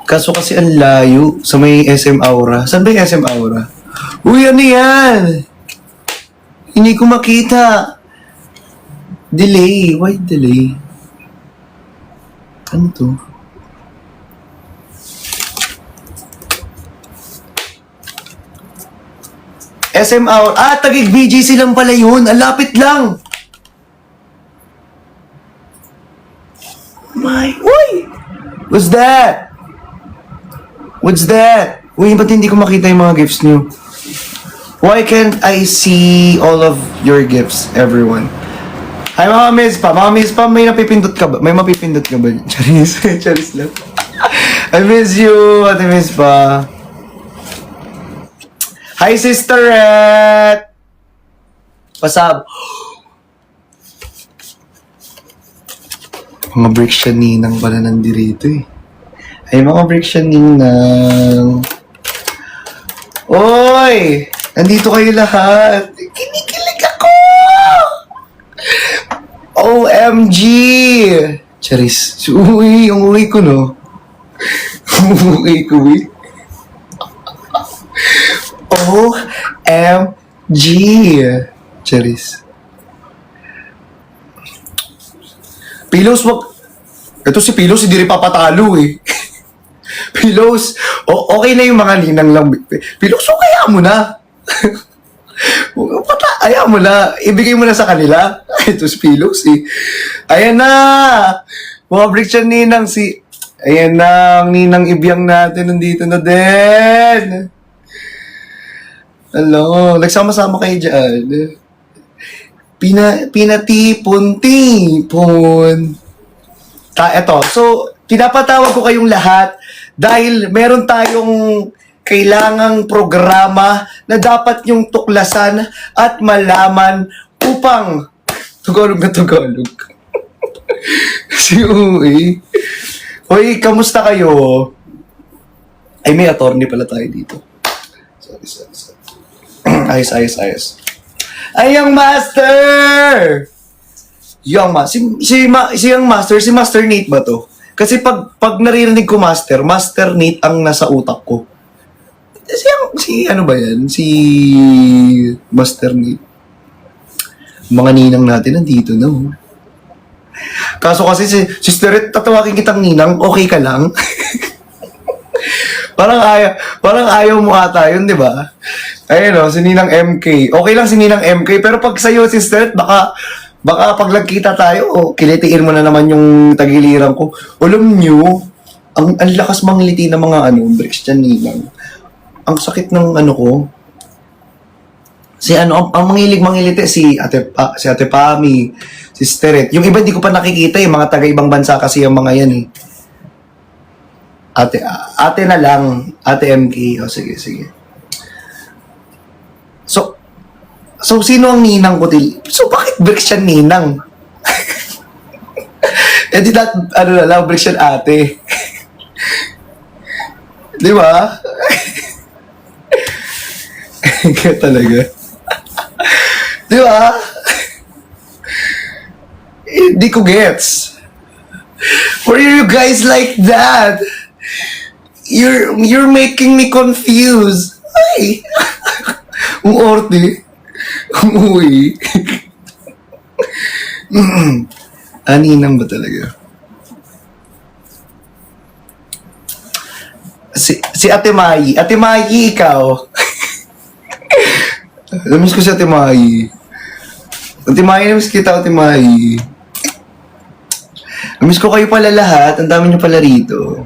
Kaso kasi ang layo sa may SM Aura. Saan ba yung SM Aura? Uy, ano yan? Hindi ko makita. Delay. Why delay? Ano to? SM Aura. Ah, Taguig BGC lang pala yun. Ang lapit lang. Uy! What's that? What's that? Uy, ba't hindi ko makita yung mga gifts nyo? Why can't I see all of your gifts, everyone? Hi, Mama Miss pa. Mama Miss pa, may napipindot ka ba? May mapipindot ka ba? Charis. Charis lang. I miss you, Ate Miss pa. Hi, Sister Red! What's up? Mga break siya ninang pala nandirito eh. Ay, mga break siya ninang. Oy! Nandito kayo lahat. Kinikilig ako! OMG! Charis. Uy, yung uwi ko, no? Uwi ko, uwi. OMG! Charis. Pilos, wag... Ito si Pilos, hindi rin papatalo eh. Pilos, okay na yung mga ninang lang. Pilos, so kaya mo na. Ayaw mo na. Ibigay mo na sa kanila. Ito si Pilos eh. Ayan na. Mga break siya ninang si... Ayan na, ang ninang ibiyang natin nandito na din. Hello, nagsama-sama kayo dyan. Pinatipon-tipon. Eto, so, pinapatawag ko kayong lahat dahil meron tayong kailangang programa na dapat yung tuklasan at malaman upang Tagalog na Tagalog. Si Uy. Hoy, kamusta kayo? Ay, may attorney pala tayo dito. Sorry. Ayos. Ay, yung master! Yung master, si Master Nate ba to? Kasi pag naririnig ko master Nate ang nasa utak ko. Ano ba yan? Si Master Nate. Mga ninang natin nandito na. Oh. Kaso kasi si Sister, tatawagin kitang ninang, okay ka lang? Parang ayaw mo ata yun, di ba? Ayun o, si Ninang MK. Okay lang si Ninang MK, pero pag sa'yo, Sister, baka pag nagkita tayo, kilitiin mo na naman yung tagiliran ko. Alam nyo, ang lakas mangliti ng mga bricks dyan, Ninang. Ang sakit ng ko. Ang mangiliti, si Ate Pami, si Steret. Yung iba, di ko pa nakikita eh. Mga taga-ibang bansa kasi yung mga yan eh. Ate na lang. Ate MK. O, sige. So, sino ang ninang ko? So, bakit break siya ninang? Eh, di love break siya ate. Di ba? Kaya talaga. Di ba? Hindi ko gets. Why are you guys like that? You're making me confused. Ay! Umorte. Umuwi. Aninang ba talaga? Si Ate Mai. Ate Mai, ikaw. Namiss ko si Ate Mai. Ate Mai, namiss kita, Ate Mai. Namiss ko kayo pala lahat. Ang dami niyo pala rito.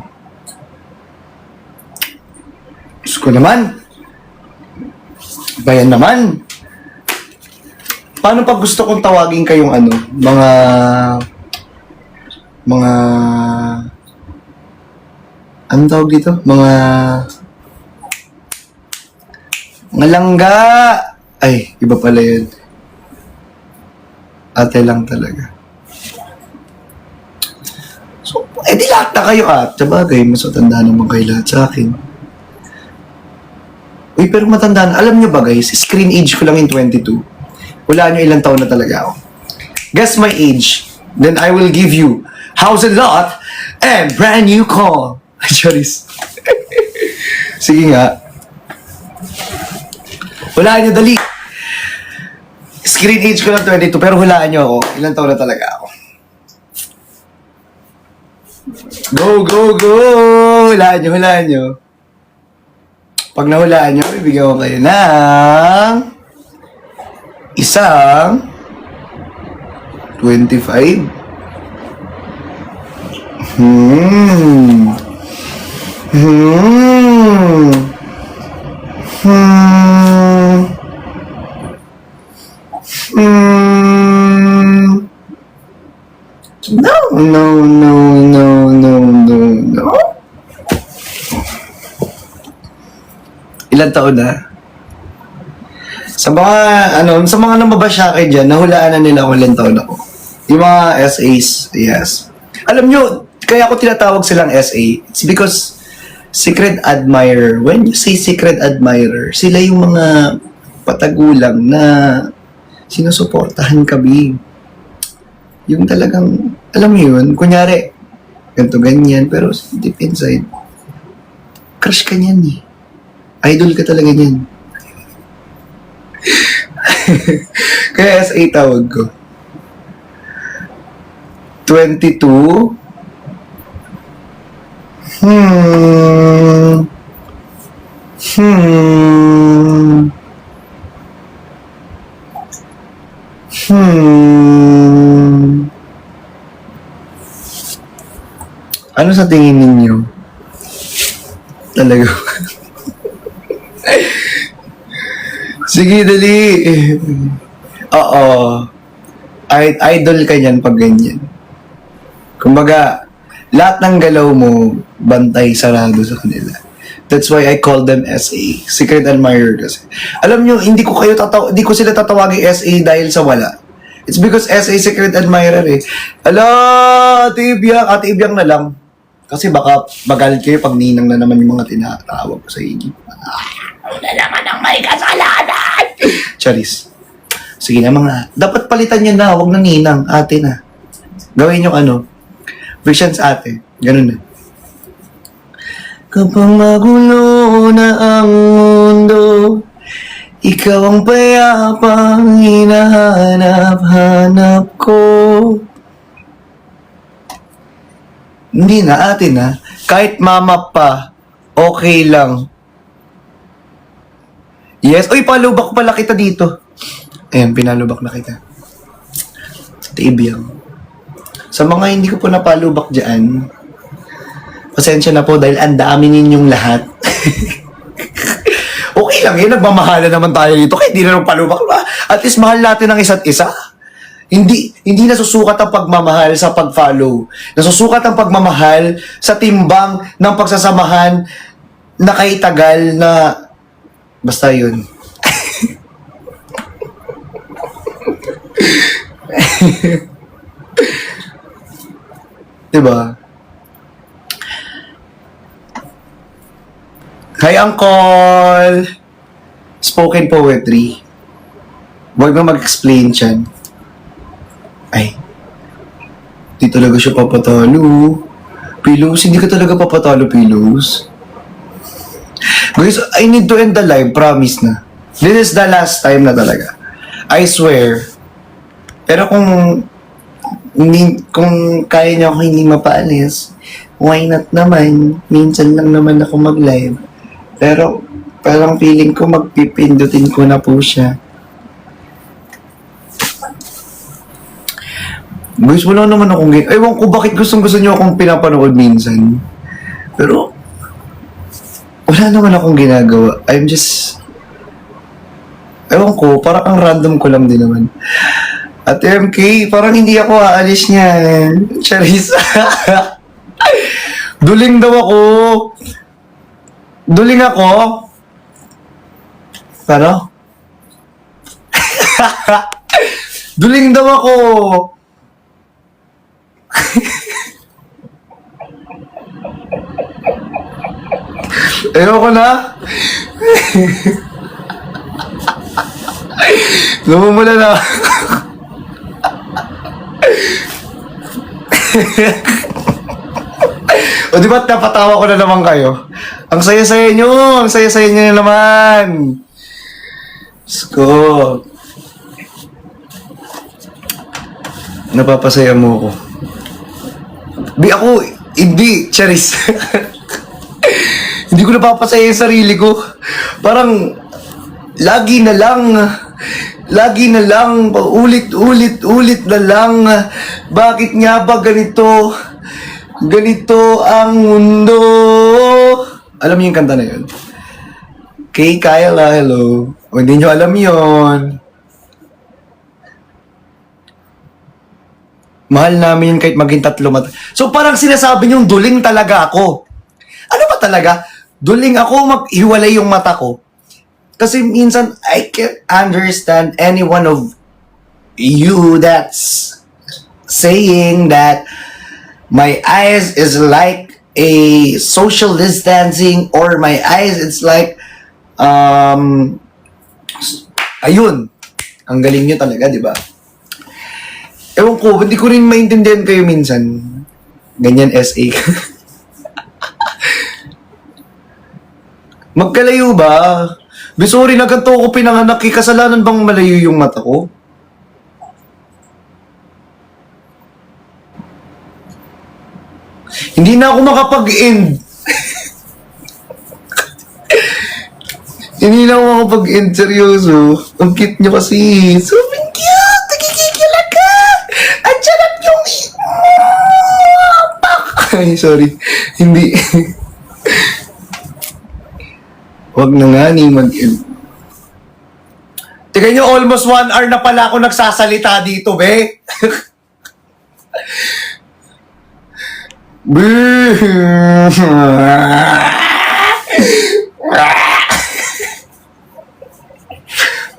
Diyos ko naman. Bayan naman. Paano pag gusto kong tawagin kayong anong tawag dito? Mga langga. Ay, iba pala yun. Ate lang talaga. So, di lahat na kayo Sabagay, mas matanda naman kayo lahat sa akin. Uy, pero matanda na. Alam nyo ba guys, screen age ko lang in 22. Wala nyo ilang taon na talaga ako. Guess my age. Then I will give you house and lot and brand new car. Charis. Sige nga. Hulaan nyo, dali. Screen age ko lang 22, pero hulaan nyo ako. Ilang taon na talaga ako. Go, go, go! Hulaan nyo. Pag nahulaan nyo, bibigyan ko kayo ng isang 25. No. Ilan taon na? Sa mga namabasya dyan, nahulaan na nila kung ilan taon ako. Yung mga SAs, yes. Alam nyo, kaya ako tinatawag silang SA, it's because secret admirer. When you say secret admirer, sila yung mga patagulang na sinusuportahan kami. Yung talagang, alam mo yun, kunyari, ganito ganyan, pero deep inside, crush ka niyan eh. Idol ka talaga niyan. Kaya SA tawag ko. 22. Ano sa tingin ninyo? Talaga. Sige, dali. Oo. Idol ka niyan pag ganyan. Kumbaga, lahat ng galaw mo, bantay, sarado sa kanila. That's why I call them SA. Secret admirer kasi. Alam nyo, hindi ko sila tatawagin SA dahil sa wala. It's because SA secret admirer eh. Ate Ibiang na lang. Kasi baka magalit kayo pag ninang na naman yung mga tinatawag ko sa inyo. Na naman ang may kasalanan! Charis. Sige na mga, dapat palitan nyo na, huwag na ninang, ate na. Gawin yung versions ate. Ganun na. Kapag magulo na ang mundo, ikaw ang payapang hinahanap-hanap ko. Hindi na, ate na. Kahit mama pa, okay lang. Yes. Uy, palubak pala kita dito. Ayan, pinalubak na kita. Tibyang. Sa mga hindi ko po napalubak dyan, pasensya na po dahil ang dami ninyong lahat. Okay lang eh, nagmamahala naman tayo dito. Kaya hindi na nung palubak. At least mahal natin ang isa't isa. Hindi nasusukat ang pagmamahal sa pag-follow. Nasusukat ang pagmamahal sa timbang ng pagsasamahan na kay tagal na basta yun. Diba? Hi, Uncle! Spoken poetry. Huwag na mag-explain siyan. Ay, di talaga siya papatalo. Pilos, hindi ka talaga papatalo, Pilos. Guys, I need to end the live, promise na. This is the last time na talaga. I swear. Pero kung kaya niya ako hindi mapaalis, why not naman? Minsan lang naman ako mag-live. Pero parang feeling ko magpipindutin ko na po siya. Guys, wala naman akong ewan ko bakit gustong-gusto niyo akong pinapanood minsan. Pero wala naman akong ginagawa. I'm just ewan ko, parang ang random ko lang din naman. At MK, parang hindi ako aalis niyan. Charis. Duling daw ako. Duling ako? Ano? Duling daw ako. Ayoko na. Lumumula na. O di ba't napatawa ko na naman kayo? Ang saya-saya nyo! Ang saya-saya nyo na naman! Diyos ko. Napapasaya mo ako. Ako, hindi, Charis. Hindi ko napapasaya yung sarili ko. Parang, lagi na lang, ulit na lang. Bakit nga ba ganito? Ganito ang mundo. Alam niyo yung kanta na yun? Kay Kyla, hello. O hindi niyo alam yun. Mahal namin yun kahit maging tatlo So parang sinasabi niyong duling talaga ako. Ano ba talaga? Duling ako, maghiwalay yung mata ko. Kasi minsan, I can't understand any one of you that's saying that my eyes is like a social distancing or my eyes it's like ayun. Ang galing nyo talaga, di ba? Ewan ko, hindi ko rin maintindihan kayo minsan. Ganyan SA. Magkalayo ba? Sorry na ganito ako pinanganak. Kasalanan bang malayo yung mata ko? Hindi na ako makapag-end. Hindi na ako makapag-end. Seryoso. Ang cute nyo kasi. Sobrang cute. Nagkikikila ka. Ang sarap yung... Ay, sorry. Hindi. Huwag na nga ni mag-end. Tingnan nyo, almost 1 hour na pala ako nagsasalita dito, be.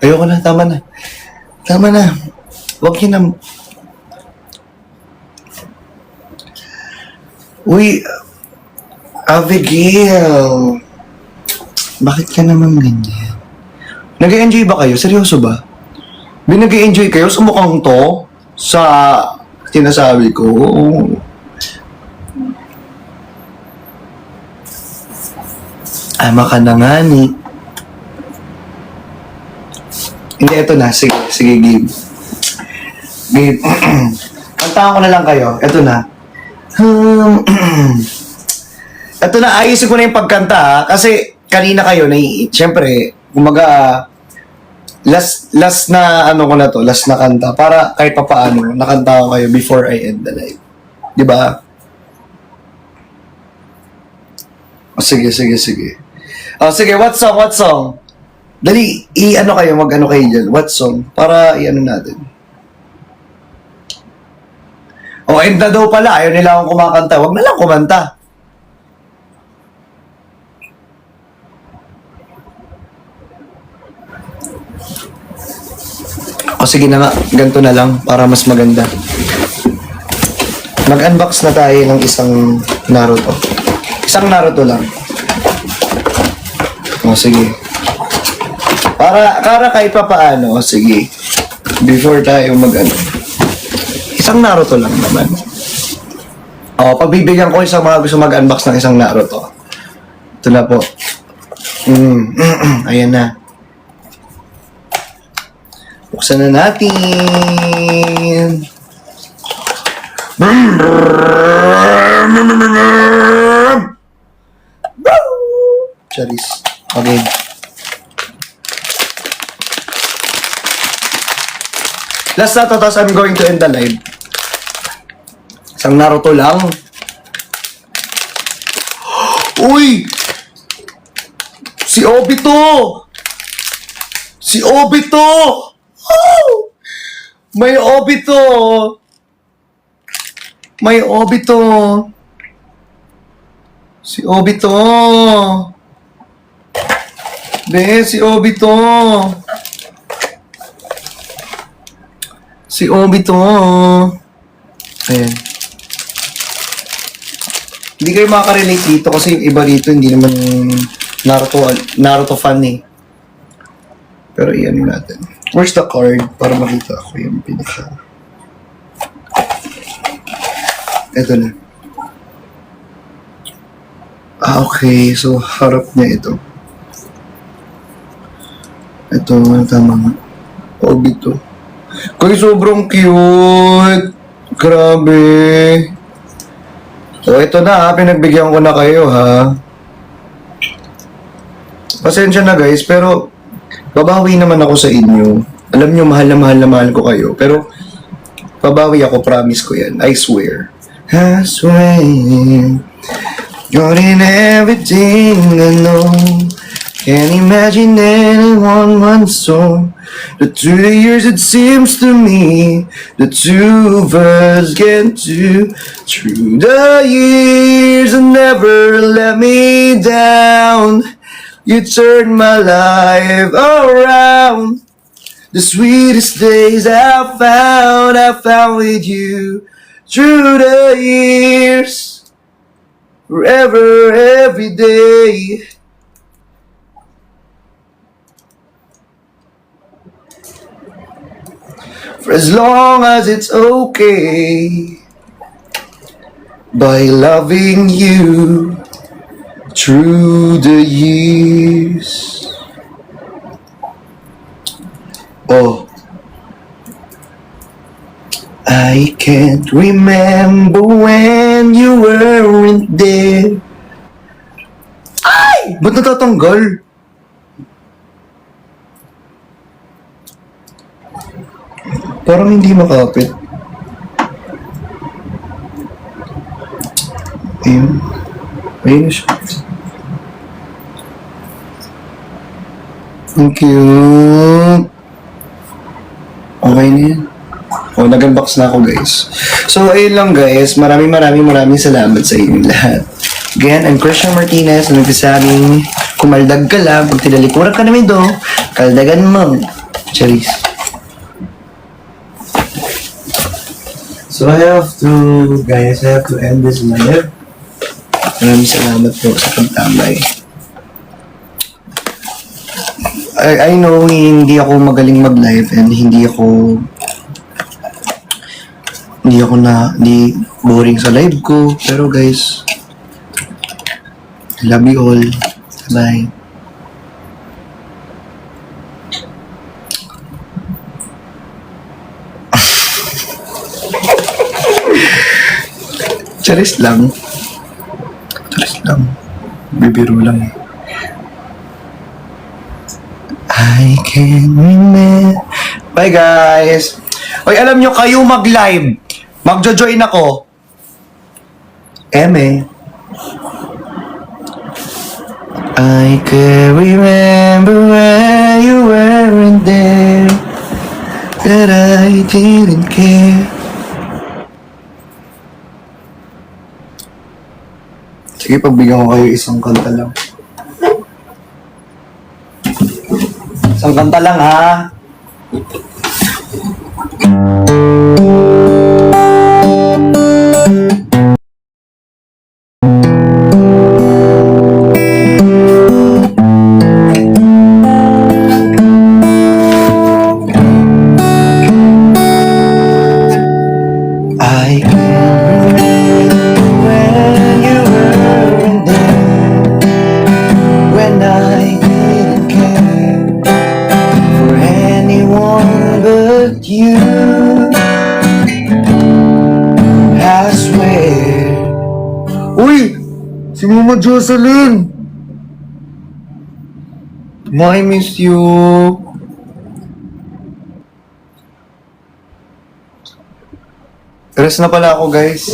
Ayoko na, tama na. Tama na. Huwag yun na. Uy, Abigail. Bakit ka naman ganyan? Nag-enjoy ba kayo? Seryoso ba? Nag-enjoy kayo sa mukhang to? Sa sinasabi ko? Ama ka na nga ni. Hindi, eto na. Sige, game. Game. Kantahan ko na lang kayo. Eto na. Eto na, ayusin ko na yung pagkanta ha. Kasi kanina kayo, siyempre, kumaga, last na ano ko na to, last na kanta. Para kahit papaano, nakanta ko kayo before I end the live. Di ba? Oh, sige. Oh, sige, what song? Dali, i-ano kayo, mag-ano kayo dyan. What song? Para i-ano natin. Oh, end na daw pala. Ayaw nila akong kumakanta. Huwag na lang kumanta. O sige na nga, ganito na lang para mas maganda. Mag-unbox na tayo ng isang Naruto. Isang Naruto lang. O sige. Para kahit pa paano, o sige. Before tayo isang Naruto lang naman. O, pagbibigyan ko sa mga gusto mag-unbox ng isang Naruto. Ito na po. Ayan na. Buksan na natin. Charis. Okay. Last na to, tapos I'm going to end the live. Isang Naruto lang. Uy! Si Obito! Si Obito! Oh! May Obito! May Obito! Si Obito! Be, si Obito! Si Obito! Ayan. Hindi kayo makaka-relate dito kasi yung iba dito hindi naman Naruto fan eh. Pero iyan natin. Where's the card? Para makita ko yung pinaka. Ito na. Okay. So, harap niya ito. Ito, tama nga. Obito. Kaya sobrang cute. Grabe. So, ito na ha. Pinagbigyan ko na kayo ha. Pasensya na guys, pero babawi naman ako sa inyo. Alam nyo, mahal na mahal ko kayo. Pero, babawi ako, promise ko yan. I swear. I swear. You're in everything I know. Can't imagine anyone once so. But through the years it seems to me the two of us get to. Through the years and never let me down. You turned my life around. The sweetest days I found with you. Through the years, forever, every day. For as long as it's okay. By loving you through the years. Oh, I can't remember when you weren't there. Ay! Ba't natatanggal? Parang hindi makapit. Ayun. Ayun na siya. Ang cute. Okay na yan. O, nag-unbox na ako guys. So, ayun lang guys. Maraming salamat sa inyong lahat. Again, I'm Christian Martinez na nagsasabing kumaldag ka lang. Pag tinalikuran ka namin do, kaldagan mo. Charis. So, I have to end this live. Maraming salamat po sa pagtambay. I know hindi ako magaling mag-live and hindi boring sa live ko. Pero guys, I love you all. Bye. Charis lang. Bibiro lang eh. I can't remember. Bye guys. Oy, alam nyo kayo mag-live. Magjo-join ako. Eme. I can remember when you weren't there. That I didn't care. Sige, pagbigyan ko kayo isang kanta lang. Isang kanta lang, ha? you. I swear. Uy! Si Mama Jocelyn! I miss you. Rest na pala ako, guys.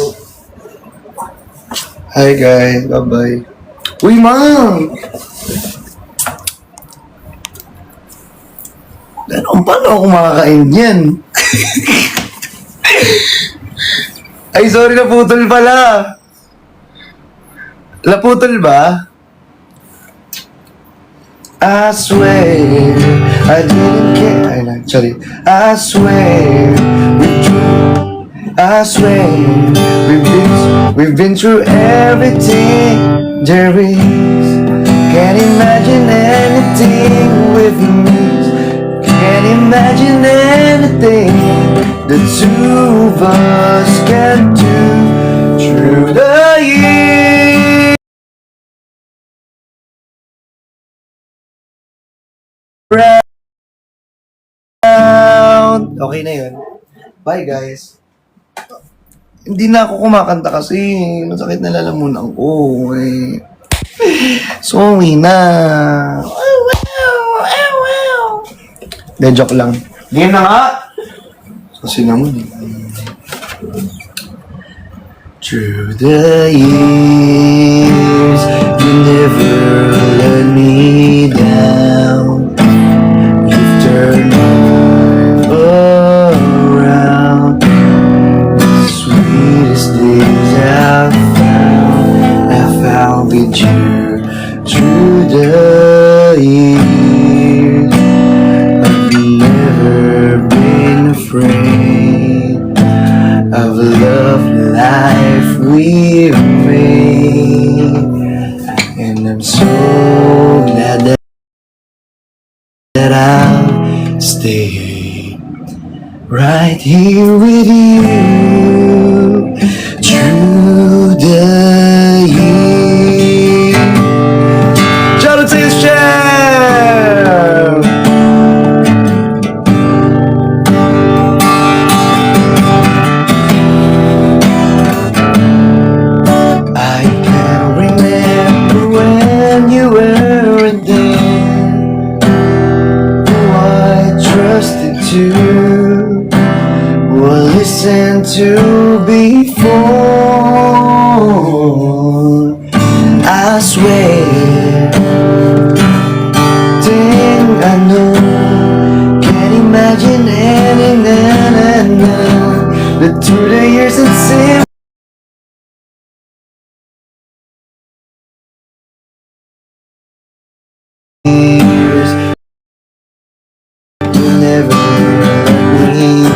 Hi, guys. Bye-bye. Uy, Ma'am! Paano ako makakain yan? Ay, sorry, naputol pala. Naputol ba? I swear I didn't care. Ay, lang, sorry. I swear I swear we've been through everything there is. Can't imagine anything with me. Can't imagine anything the two of us can do through the years. Okay na yun. Bye, guys. Hindi na ako kumakanta kasi masakit na lalamunan ko. Eh. Sorry na. De, joke lang. Game na nga! Kasi naman eh. Through the years, you never let me down. You've turned my life around. The sweetest days I found with you. Through the years, I've never been afraid of the love life we've made, and I'm so glad that I'll stay right here with you through the years. Shout out to his chef! I can remember when you weren't there, who I trusted to, who I listened to before. I swear, thing I know, can't imagine any the through the years and sin. Years, you never let me.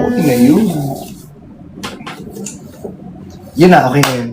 Okay na yun. Yun na, okay na yun.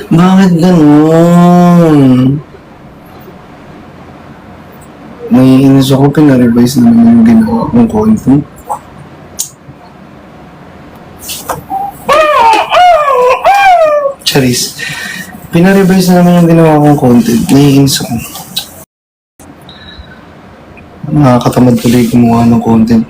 Bakit ganun? naiinis ako, pinarevise na naman yung ginawa kong content. Charis, pinarevise na naman yung ginawa kong content, naiinis ako. Nakakatamad tuloy gumawa ng content.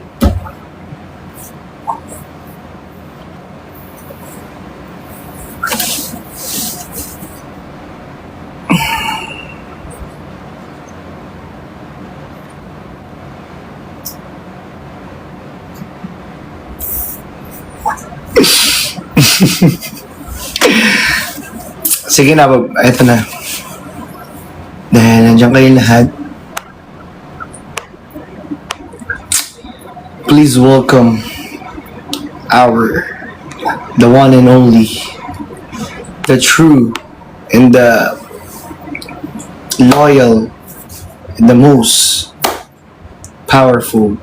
Sige na, eto na. Dahil nandiyan kayo lahat, please welcome the one and only, the true, and the loyal, and the most powerful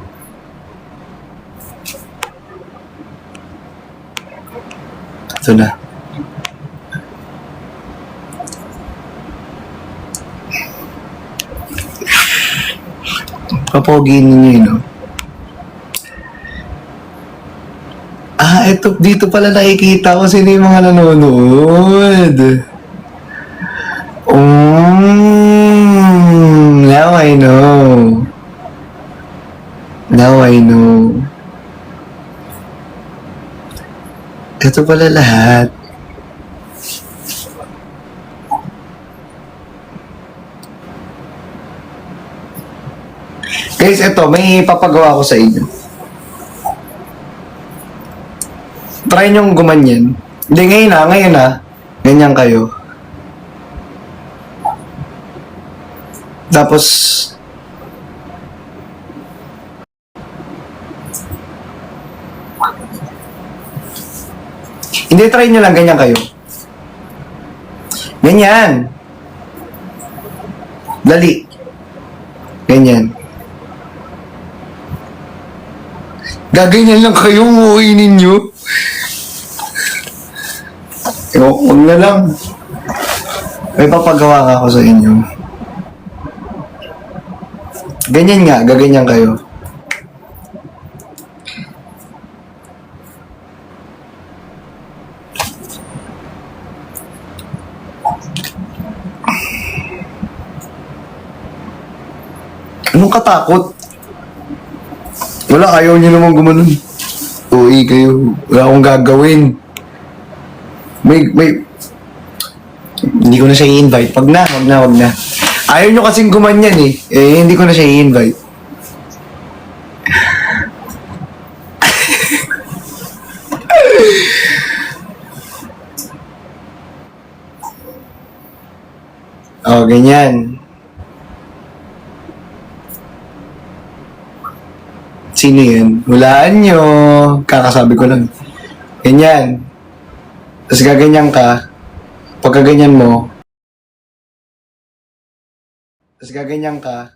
ito na. Papogiin ninyo yun, no? Dito pala nakikita ko sino yung mga nanonood. Now I know. Now I know. Ito pala lahat. Guys, ito, may papagawa ko sa inyo. Try nyong gumanyan. Hindi, ngayon na. Ganyan kayo. Tapos, hindi, try nyo lang, ganyan kayo. Ganyan. Dali. Ganyan. Gaganyan lang kayo, umuwi ninyo. Huwag na lang. May papagawa ka ako sa inyo. Ganyan nga, gaganyan kayo. Anong katakot? Wala, ayaw nyo naman gumanon. Uy, kayo. Wala akong gagawin. Hindi ko na siya i-invite. Wag na. Ayaw nyo kasing gumanyan eh. Hindi ko na siya i-invite. Ganyan. Sino yan? Hulaan nyo. Kakasabi ko lang. Ganyan. Tapos gaganyan ka. Pagka ganyan mo. Tapos gaganyan ka.